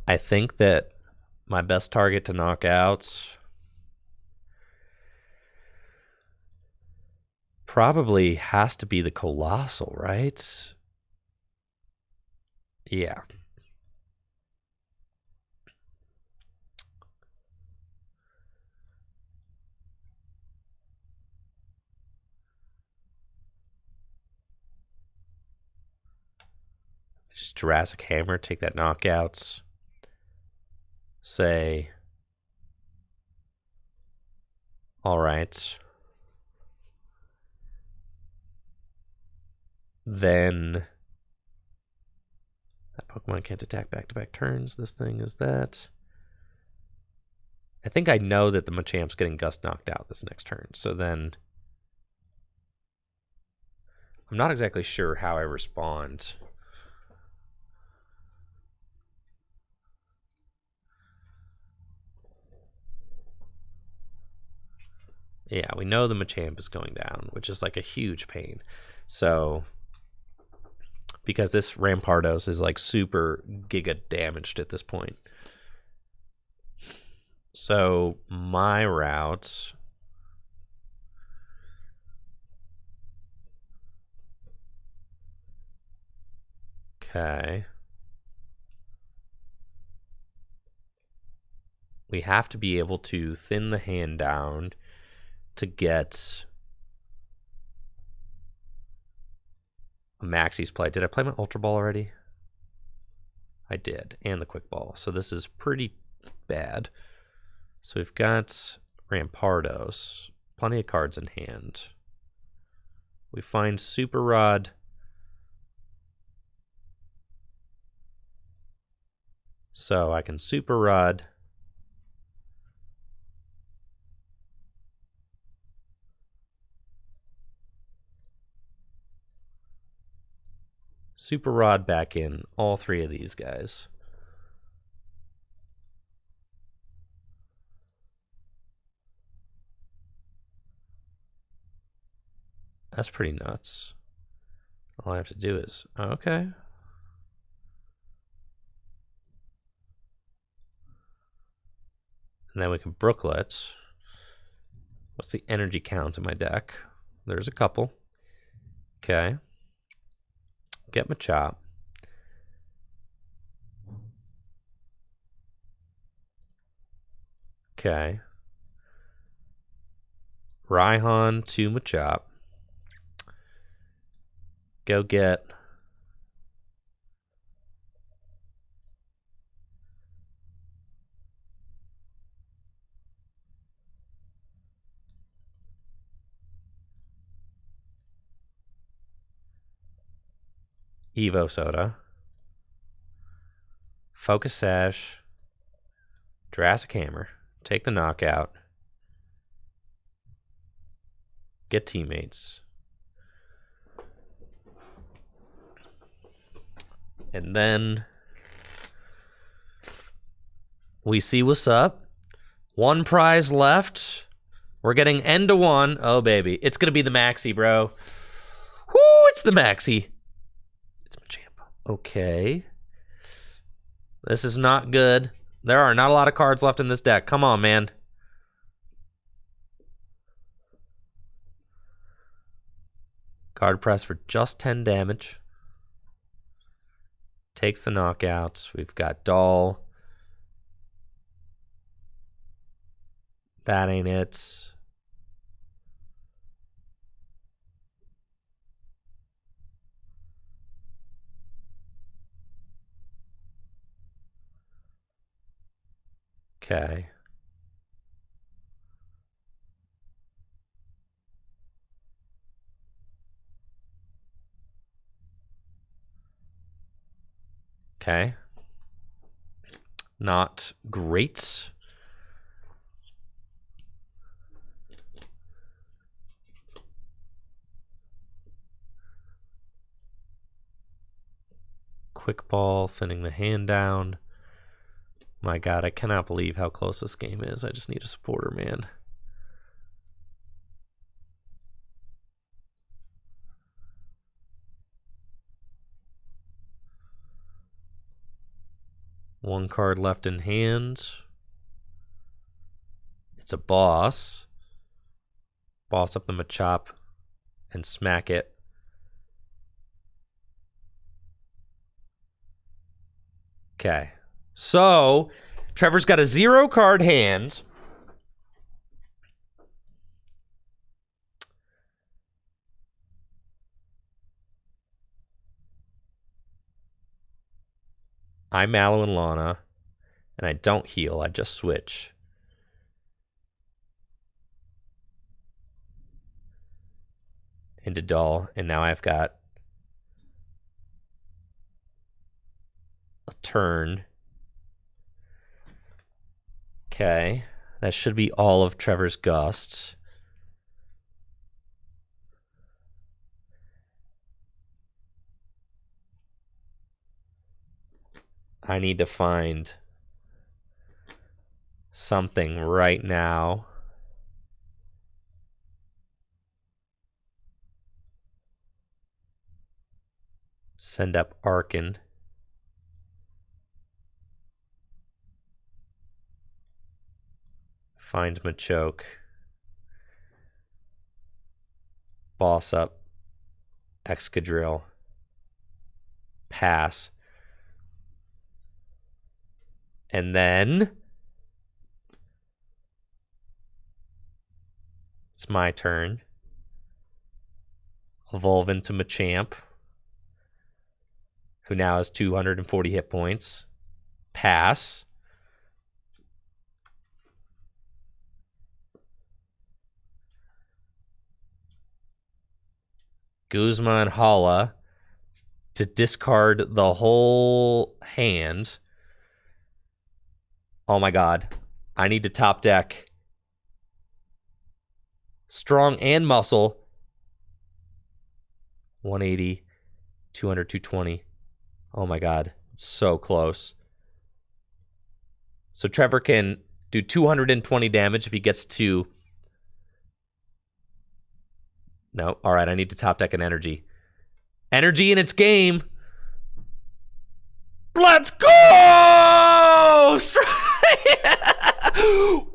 A: I think that my best target to knock out probably has to be the Colossal, right? Yeah. Just Jurassic Hammer, take that knockouts. Say, all right. Then that Pokemon can't attack back-to-back turns. This thing is that. I think I know that the Machamp's getting Gust knocked out this next turn. So then I'm not exactly sure how I respond. Yeah, we know the Machamp is going down, which is like a huge pain. So because this Rampardos is like super giga damaged at this point. So my route, okay. We have to be able to thin the hand down to get Maxie's play. Did I play my Ultra Ball already? I did, and the Quick Ball. So this is pretty bad. So we've got Rampardos, plenty of cards in hand. We find Super Rod. So I can Super Rod. Super Rod back in all three of these guys. That's pretty nuts. All I have to do is, okay. And then we can Brooklet. What's the energy count in my deck? There's a couple. Okay. Get Machop. Okay. Raihan to Machop. Go get Evosoda. Focus Sash. Jurassic Hammer. Take the knockout. Get teammates. And then we see what's up. One prize left. We're getting end to one. Oh, baby. It's going to be the Maxie, bro. Whoo, it's the Maxie. It's Machamp. Okay. This is not good. There are not a lot of cards left in this deck. Come on, man. Card press for just 10 damage. Takes the knockouts. We've got Doll. That ain't it. Okay. Okay. Not great. Quick ball, thinning the hand down. My God, I cannot believe how close this game is. I just need a supporter, man. One card left in hand. It's a boss. Boss up the Machop and smack it. Okay. So, Trevor's got a 0 card hand. I'm Mallow and Lana, and I don't heal, I just switch. Into Doll, and now I've got a turn. Okay, that should be all of Trevor's Gust. I need to find something right now. Send up Archen. Find Machoke. Boss up Excadrill. Pass. And then it's my turn. Evolve into Machamp, who now has 240 hit points. Pass. Guzma and Hala to discard the whole hand. Oh my god. I need to top deck Strong and Muscle. 180, 200, 220. Oh my god. It's so close. So Trevor can do 220 damage if he gets to... No. All right, I need to top deck an Energy. Energy in its game. Let's go! Woo!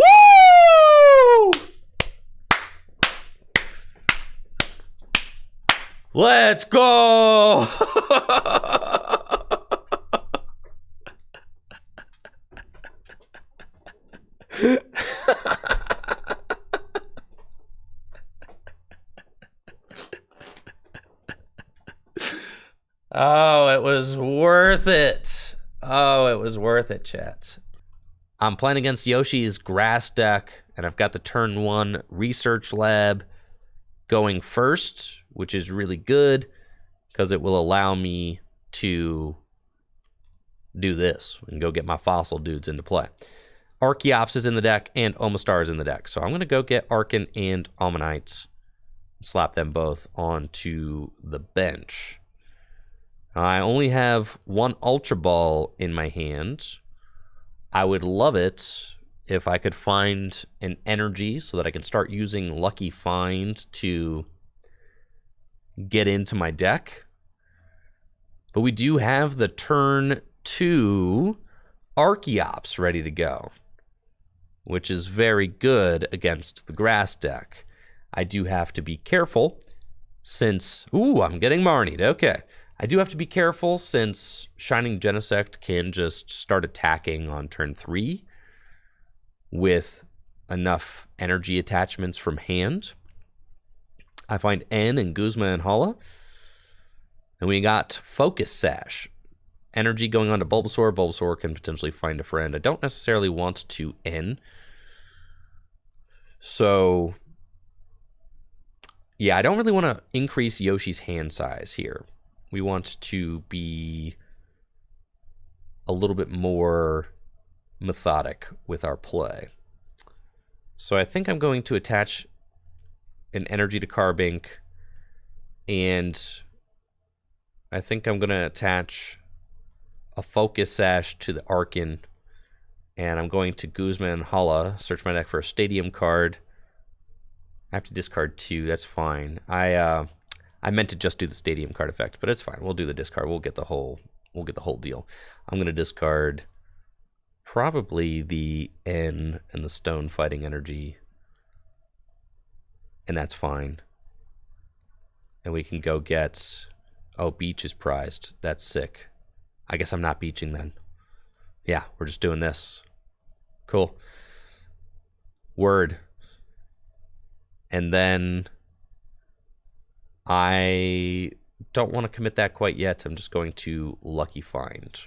A: Let's go! Oh, it was worth it. Oh, it was worth it, chat. I'm playing against Yoshi's grass deck, and I've got the turn 1 Research Lab going first, which is really good because it will allow me to do this and go get my fossil dudes into play. Archeops is in the deck and Omastar is in the deck. So I'm going to go get Archen and Omanyte, slap them both onto the bench. I only have one Ultra Ball in my hand. I would love it if I could find an Energy so that I can start using Lucky Find to get into my deck. But we do have the turn 2 Archeops ready to go, which is very good against the grass deck. I do have to be careful since... Ooh, I'm getting Marnied. Okay. I do have to be careful since Shining Genesect can just start attacking on turn 3 with enough energy attachments from hand. I find N and Guzma and Hala. And we got Focus Sash. Energy going on to Bulbasaur. Bulbasaur can potentially find a friend. I don't necessarily want to N. So, yeah, I don't really want to increase Yoshi's hand size here. We want to be a little bit more methodic with our play. So I think I'm going to attach an Energy to Carbink, and I think I'm going to attach a Focus Sash to the Archen, and I'm going to Guzma and Hala, search my deck for a Stadium card. I have to discard 2, that's fine. I meant to just do the Stadium card effect, but it's fine. We'll do the discard. We'll get the whole deal. I'm going to discard probably the N and the Stone Fighting Energy, and that's fine. And we can go get... Oh, Beach is prized. That's sick. I guess I'm not beaching then. Yeah, we're just doing this. Cool. Word. And then... I don't want to commit that quite yet. I'm just going to Lucky Find.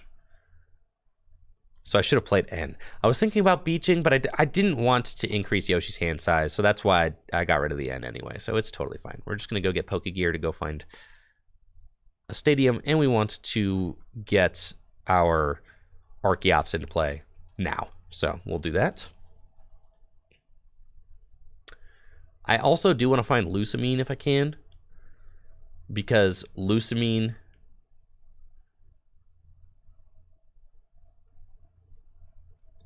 A: So I should have played N. I was thinking about beaching, but I didn't want to increase Yoshi's hand size, so that's why I got rid of the N anyway. So it's totally fine. We're just going to go get Pokégear to go find a Stadium, and we want to get our Archeops into play now. So we'll do that. I also do want to find Lusamine if I can, because Lusamine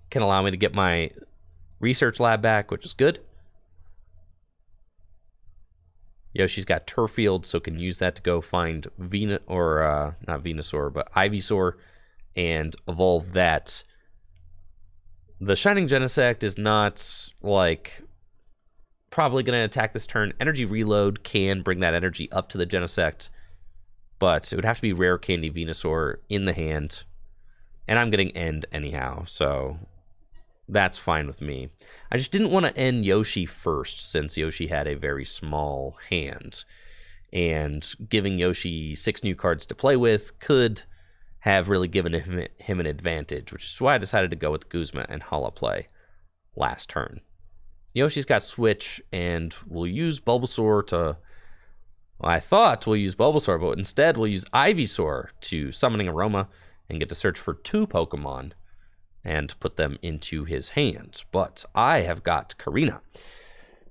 A: can allow me to get my research lab back, which is good. Yoshi's got Turfield, so can use that to go find not Venusaur, but Ivysaur, and evolve that. The Shining Genesect is not, like, probably going to attack this turn. Energy Reload can bring that energy up to the Genesect, but it would have to be Rare Candy Venusaur in the hand, and I'm getting End anyhow, so that's fine with me. I just didn't want to end Yoshi first, since Yoshi had a very small hand, and giving Yoshi 6 new cards to play with could have really given him an advantage, which is why I decided to go with Guzma and Hala play last turn. Yoshi's got Switch, and we'll use Bulbasaur to... Well, I thought we'll use Bulbasaur, but instead we'll use Ivysaur to Summoning Aroma and get to search for 2 Pokemon and put them into his hands. But I have got Karina,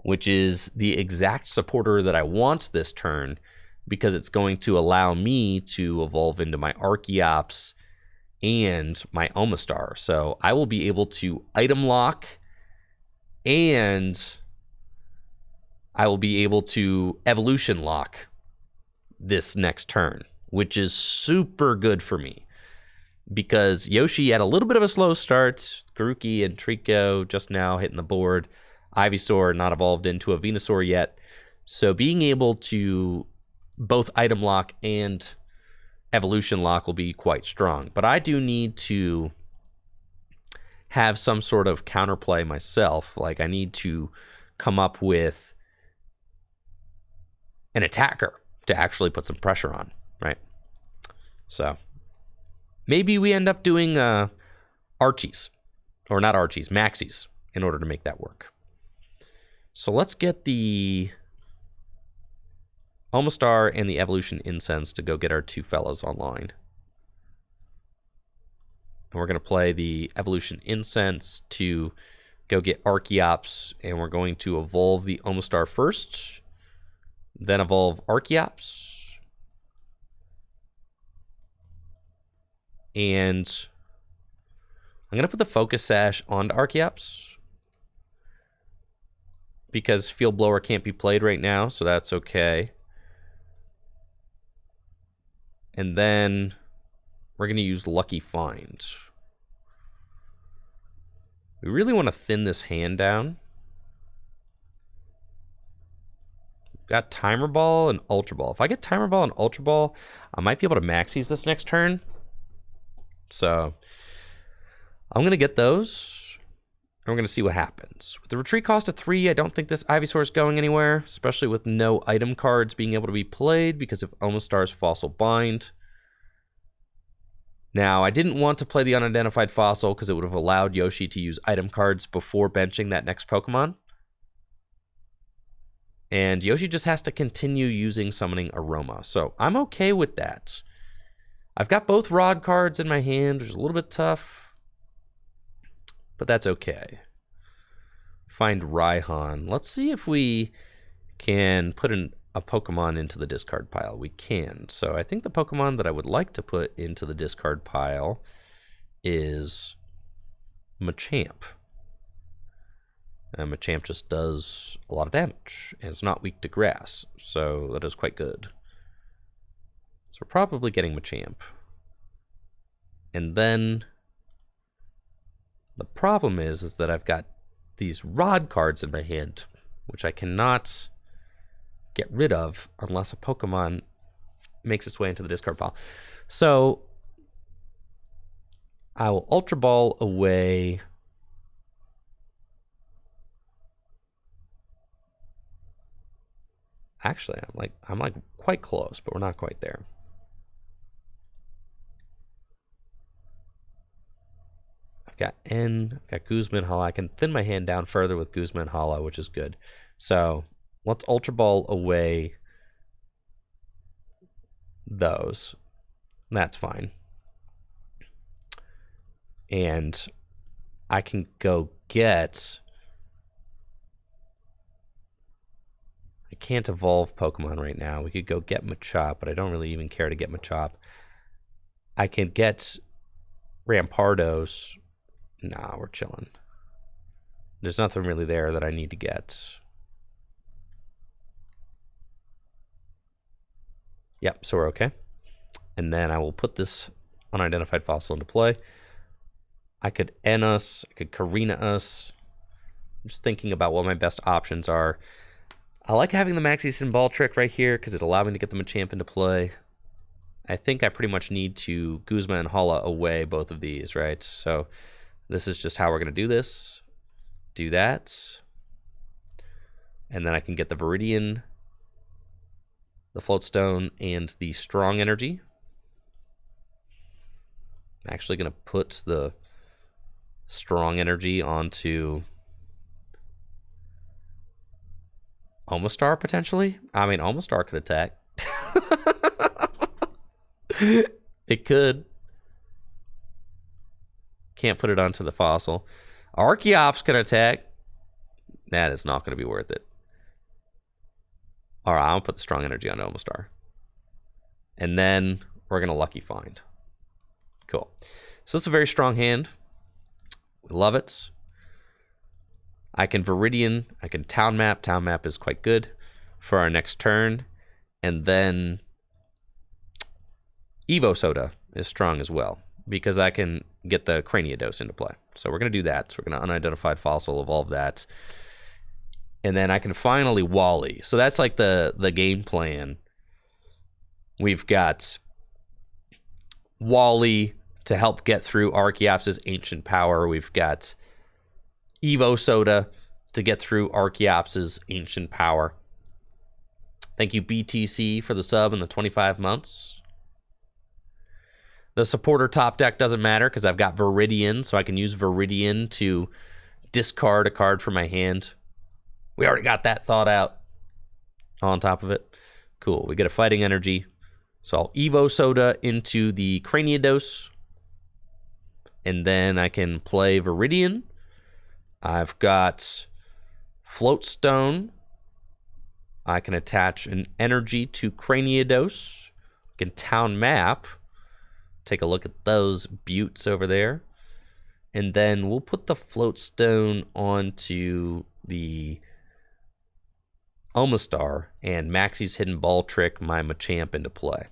A: which is the exact supporter that I want this turn, because it's going to allow me to evolve into my Archeops and my Omastar. So I will be able to item lock, and I will be able to evolution lock this next turn, which is super good for me, because Yoshi had a little bit of a slow start. Grookey and Trico just now hitting the board. Ivysaur not evolved into a Venusaur yet. So being able to both item lock and evolution lock will be quite strong. But I do need to have some sort of counterplay myself. Like, I need to come up with an attacker to actually put some pressure on, right? So maybe we end up doing Archies, or not Archies, Maxies, in order to make that work. So let's get the Omastar and the Evolution Incense to go get our two fellas online. And we're going to play the Evolution Incense to go get Archeops, and we're going to evolve the Omastar first, then evolve Archeops. And I'm going to put the Focus Sash onto Archeops, because Field Blower can't be played right now, so that's okay. And then we're going to use Lucky Find. We really want to thin this hand down. We've got Timer Ball and Ultra Ball. If I get Timer Ball and Ultra Ball, I might be able to Maxies this next turn. So I'm going to get those, and we're going to see what happens. With the retreat cost of 3, I don't think this Ivysaur is going anywhere, especially with no item cards being able to be played because of Omastar's Fossil Bind. Now, I didn't want to play the Unidentified Fossil because it would have allowed Yoshi to use item cards before benching that next Pokemon. And Yoshi just has to continue using Summoning Aroma, so I'm okay with that. I've got both Rod cards in my hand, which is a little bit tough, but that's okay. Find Raihan. Let's see if we can put a Pokemon into the discard pile. We can. So I think the Pokemon that I would like to put into the discard pile is Machamp. Machamp just does a lot of damage, and it's not weak to grass, so that is quite good. So we're probably getting Machamp. And then the problem is that I've got these Rod cards in my hand, which I cannot get rid of unless a Pokemon makes its way into the discard pile. So I will Ultra Ball away actually I'm like quite close, but we're not quite there. I've got Guzman Hala. I can thin my hand down further with Guzman Hala, which is good. So let's Ultra Ball away those. That's fine. And I can go get... I can't evolve Pokemon right now. We could go get Machop, but I don't really even care to get Machop. I can get Rampardos. Nah, we're chilling. There's nothing really there that I need to get. Yep, so we're okay. And then I will put this Unidentified Fossil into play. I could N us, I could Karina us. I'm just thinking about what my best options are. I like having the Maxie Sin Ball trick right here because it allowed me to get the Machamp into play. I think I pretty much need to Guzma and Hala away both of these, right? So this is just how we're going to do this. Do that. And then I can get the Viridian, the Floatstone, and the Strong Energy. I'm actually going to put the Strong Energy onto Omastar, potentially. I mean, Omastar could attack. It could. Can't put it onto the fossil. Archeops can attack. That is not going to be worth it. All right, I'll put the strong energy on Omastar. And then we're going to lucky find. Cool. So it's a very strong hand. We love it. I can Viridian. I can Town Map. Town Map is quite good for our next turn. And then Evosoda is strong as well, because I can get the Cranidos into play. So we're going to do that. So we're going to Unidentified Fossil, evolve that. And then I can finally Wally. So that's like the game plan. We've got Wally to help get through Archeops' ancient power. We've got Evosoda to get through Archeops' ancient power. Thank you, BTC, for the sub and the 25 months. The supporter top deck doesn't matter because I've got Viridian, so I can use Viridian to discard a card from my hand. We already got that thought out on top of it. Cool. We get a fighting energy. So I'll Evosoda into the Cranidos. And then I can play Viridian. I've got Floatstone. I can attach an energy to Cranidos. I can Town Map. Take a look at those buttes over there. And then we'll put the Floatstone onto the Omastar and Maxie's Hidden Ball Trick my Machamp into play.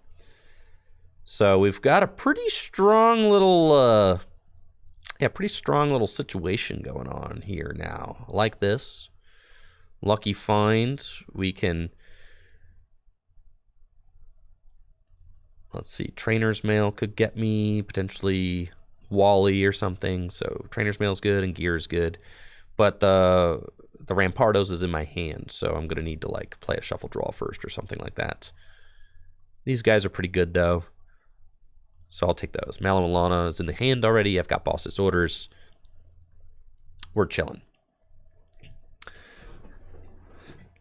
A: So we've got a pretty strong little situation going on here now. I like this. Lucky find. We can, let's see, Trainer's Mail could get me potentially Wally or something. So Trainer's Mail is good and Gear is good. But the Rampardos is in my hand, so I'm going to need to like play a shuffle draw first or something like that. These guys are pretty good though, so I'll take those. Mallow Lana is in the hand already. I've got Boss's Orders. We're chilling.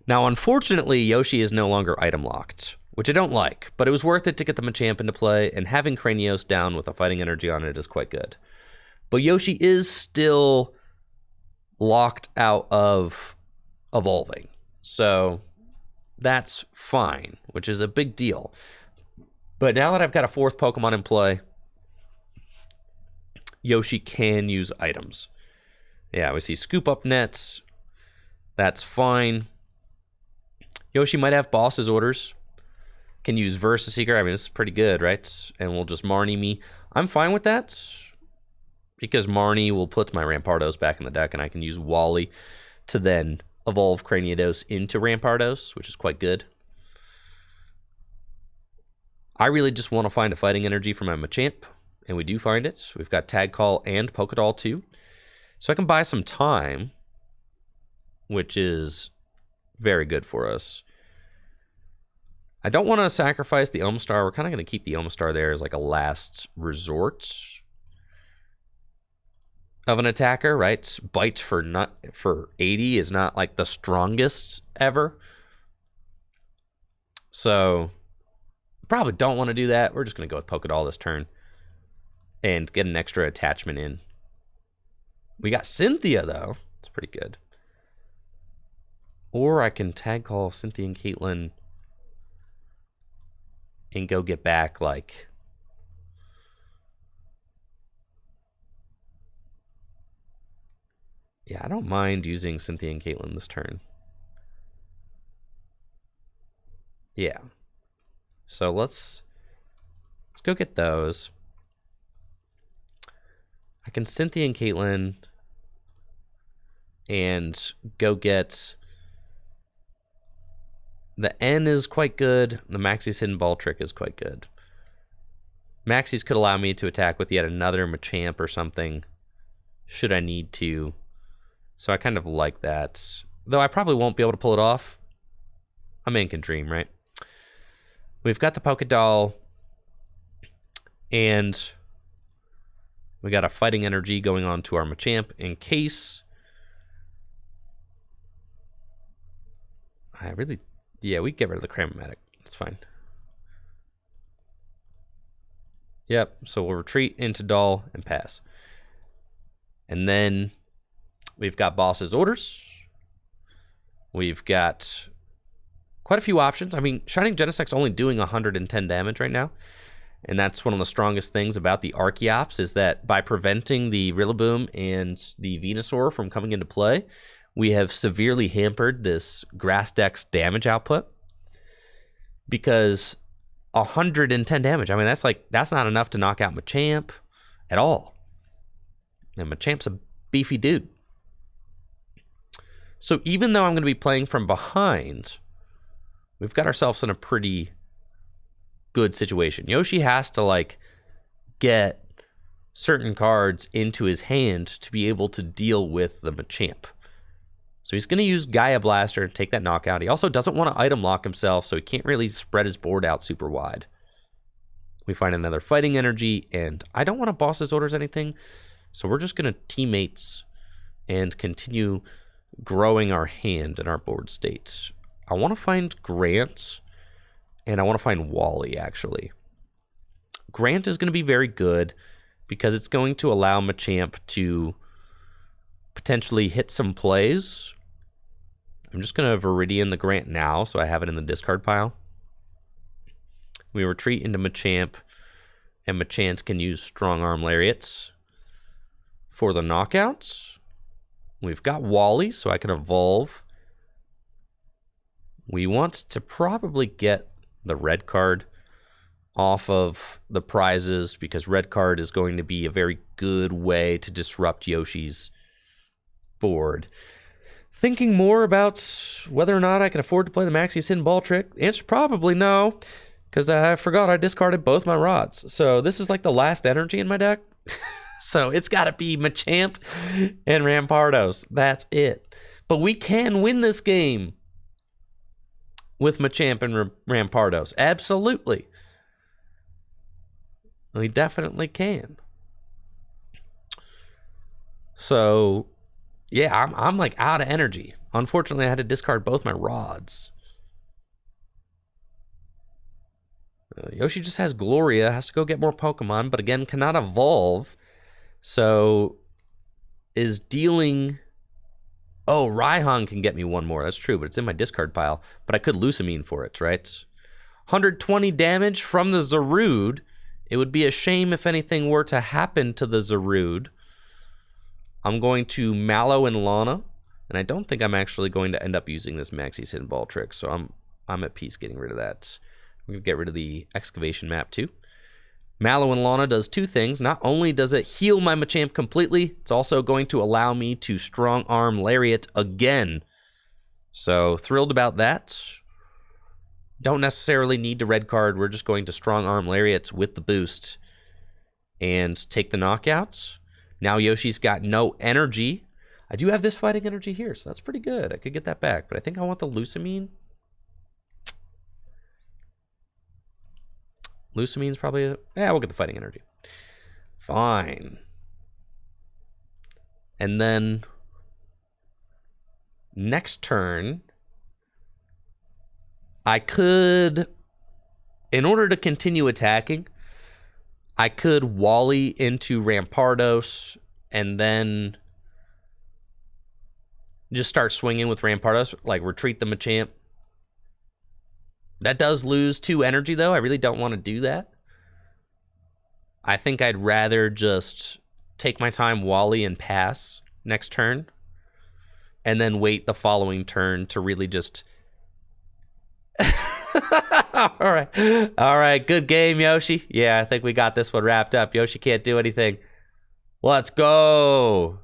A: Now, unfortunately, Yoshi is no longer item locked, which I don't like, but it was worth it to get the Machamp into play, and having Cranios down with a fighting energy on it is quite good. But Yoshi is still locked out of evolving, so that's fine, which is a big deal. But now that I've got a fourth Pokemon in play, Yoshi can use items. Yeah, we see Scoop Up Nets. That's fine. Yoshi might have Boss's Orders. Can use Versus Seeker. I mean, this is pretty good, right? And we'll just Marnie me. I'm fine with that, because Marnie will put my Rampardos back in the deck, and I can use Wally to then evolve Cranidos into Rampardos, which is quite good. I really just want to find a fighting energy for my Machamp, and we do find it. We've got Tag Call and Pokédoll too. So I can buy some time, which is very good for us. I don't want to sacrifice the Omastar. We're kind of going to keep the Omastar there as like a last resort of an attacker, right? Bite for 80 is not like the strongest ever. So probably don't want to do that. We're just going to go with Pokédoll this turn and get an extra attachment in. We got Cynthia, though. It's pretty good. Or I can Tag Call Cynthia and Caitlin and go get back, like, yeah, I don't mind using Cynthia and Caitlin this turn. Yeah. So let's go get those. I can Cynthia and Caitlin and go get the N is quite good. The Maxie's Hidden Ball Trick is quite good. Maxie's could allow me to attack with yet another Machamp or something, should I need to. So I kind of like that. Though I probably won't be able to pull it off. A man can dream, right? We've got the Pokédoll, and we got a fighting energy going on to our Machamp in case. Yeah, we get rid of the Cramomatic. That's fine. Yep, so we'll retreat into Doll and pass. And then we've got boss's orders. We've got quite a few options. I mean, Shining Genesect's only doing 110 damage right now. And that's one of the strongest things about the Archeops, is that by preventing the Rillaboom and the Venusaur from coming into play, we have severely hampered this Grass Dex damage output. Because 110 damage, I mean, that's not enough to knock out Machamp at all. And Machamp's a beefy dude. So even though I'm going to be playing from behind, we've got ourselves in a pretty good situation. Yoshi has to like get certain cards into his hand to be able to deal with the Machamp. So he's going to use Gaia Blaster to take that knockout. He also doesn't want to item lock himself, so he can't really spread his board out super wide. We find another Fighting Energy, and I don't want to boss his orders anything, so we're just going to teammates and continue growing our hand and our board states. I want to find Grant, and I want to find Wally, actually. Grant is going to be very good because it's going to allow Machamp to potentially hit some plays. I'm just going to Viridian the Grant now, so I have it in the discard pile. We retreat into Machamp, and Machamp can use Strong Arm Lariats for the knockouts. We've got Wally, so I can evolve. We want to probably get the red card off of the prizes, because red card is going to be a very good way to disrupt Yoshi's board. Thinking more about whether or not I can afford to play the Maxie's Hidden Ball trick, the answer's probably no, because I forgot I discarded both my rods. So this is like the last energy in my deck. So it's got to be Machamp and Rampardos. That's it. But we can win this game with Machamp and Rampardos. Absolutely. We definitely can. So yeah, I'm like out of energy. Unfortunately, I had to discard both my rods. Yoshi just has Gloria, has to go get more Pokemon, but again, cannot evolve. So is dealing... Oh, Raihan can get me one more. That's true, but it's in my discard pile. But I could Lusamine for it, right? 120 damage from the Zarude. It would be a shame if anything were to happen to the Zarude. I'm going to Mallow and Lana, and I don't think I'm actually going to end up using this Maxie's Hidden Ball trick, so I'm at peace getting rid of that. I'm going to get rid of the excavation map too. Mallow and Lana does two things. Not only does it heal my Machamp completely, it's also going to allow me to Strong Arm Lariat again. So thrilled about that. Don't necessarily need the red card. We're just going to Strong Arm Lariats with the boost and take the knockouts. Now Yoshi's got no energy. I do have this Fighting Energy here, so that's pretty good. I could get that back, but I think I want the Lusamine. Lusamine's probably... Yeah, we'll get the Fighting Energy. Fine. And then next turn, I could, in order to continue attacking, I could Wally into Rampardos and then just start swinging with Rampardos, like retreat the Machamp. That does lose 2 energy, though. I really don't want to do that. I think I'd rather just take my time, Wally, and pass next turn, and then wait the following turn to really just... All right, good game, Yoshi. Yeah, I think we got this one wrapped up. Yoshi can't do anything. Let's go.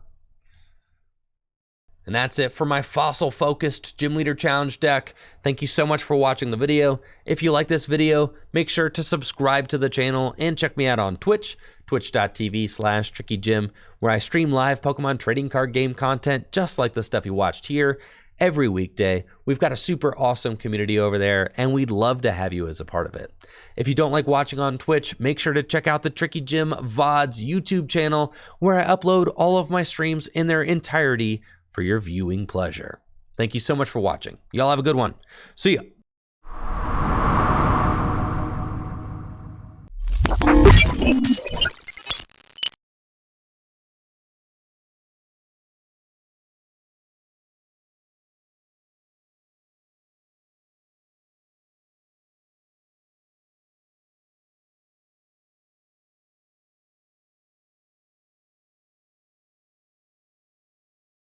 A: And that's it for my fossil-focused Gym Leader Challenge deck. Thank you so much for watching the video. If you like this video, make sure to subscribe to the channel and check me out on Twitch, twitch.tv/TrickyGym, where I stream live Pokemon trading card game content just like the stuff you watched here every weekday. We've got a super awesome community over there, and we'd love to have you as a part of it. If you don't like watching on Twitch, make sure to check out the Tricky Gym VODs YouTube channel, where I upload all of my streams in their entirety for your viewing pleasure. Thank you so much for watching. Y'all have a good one. See ya.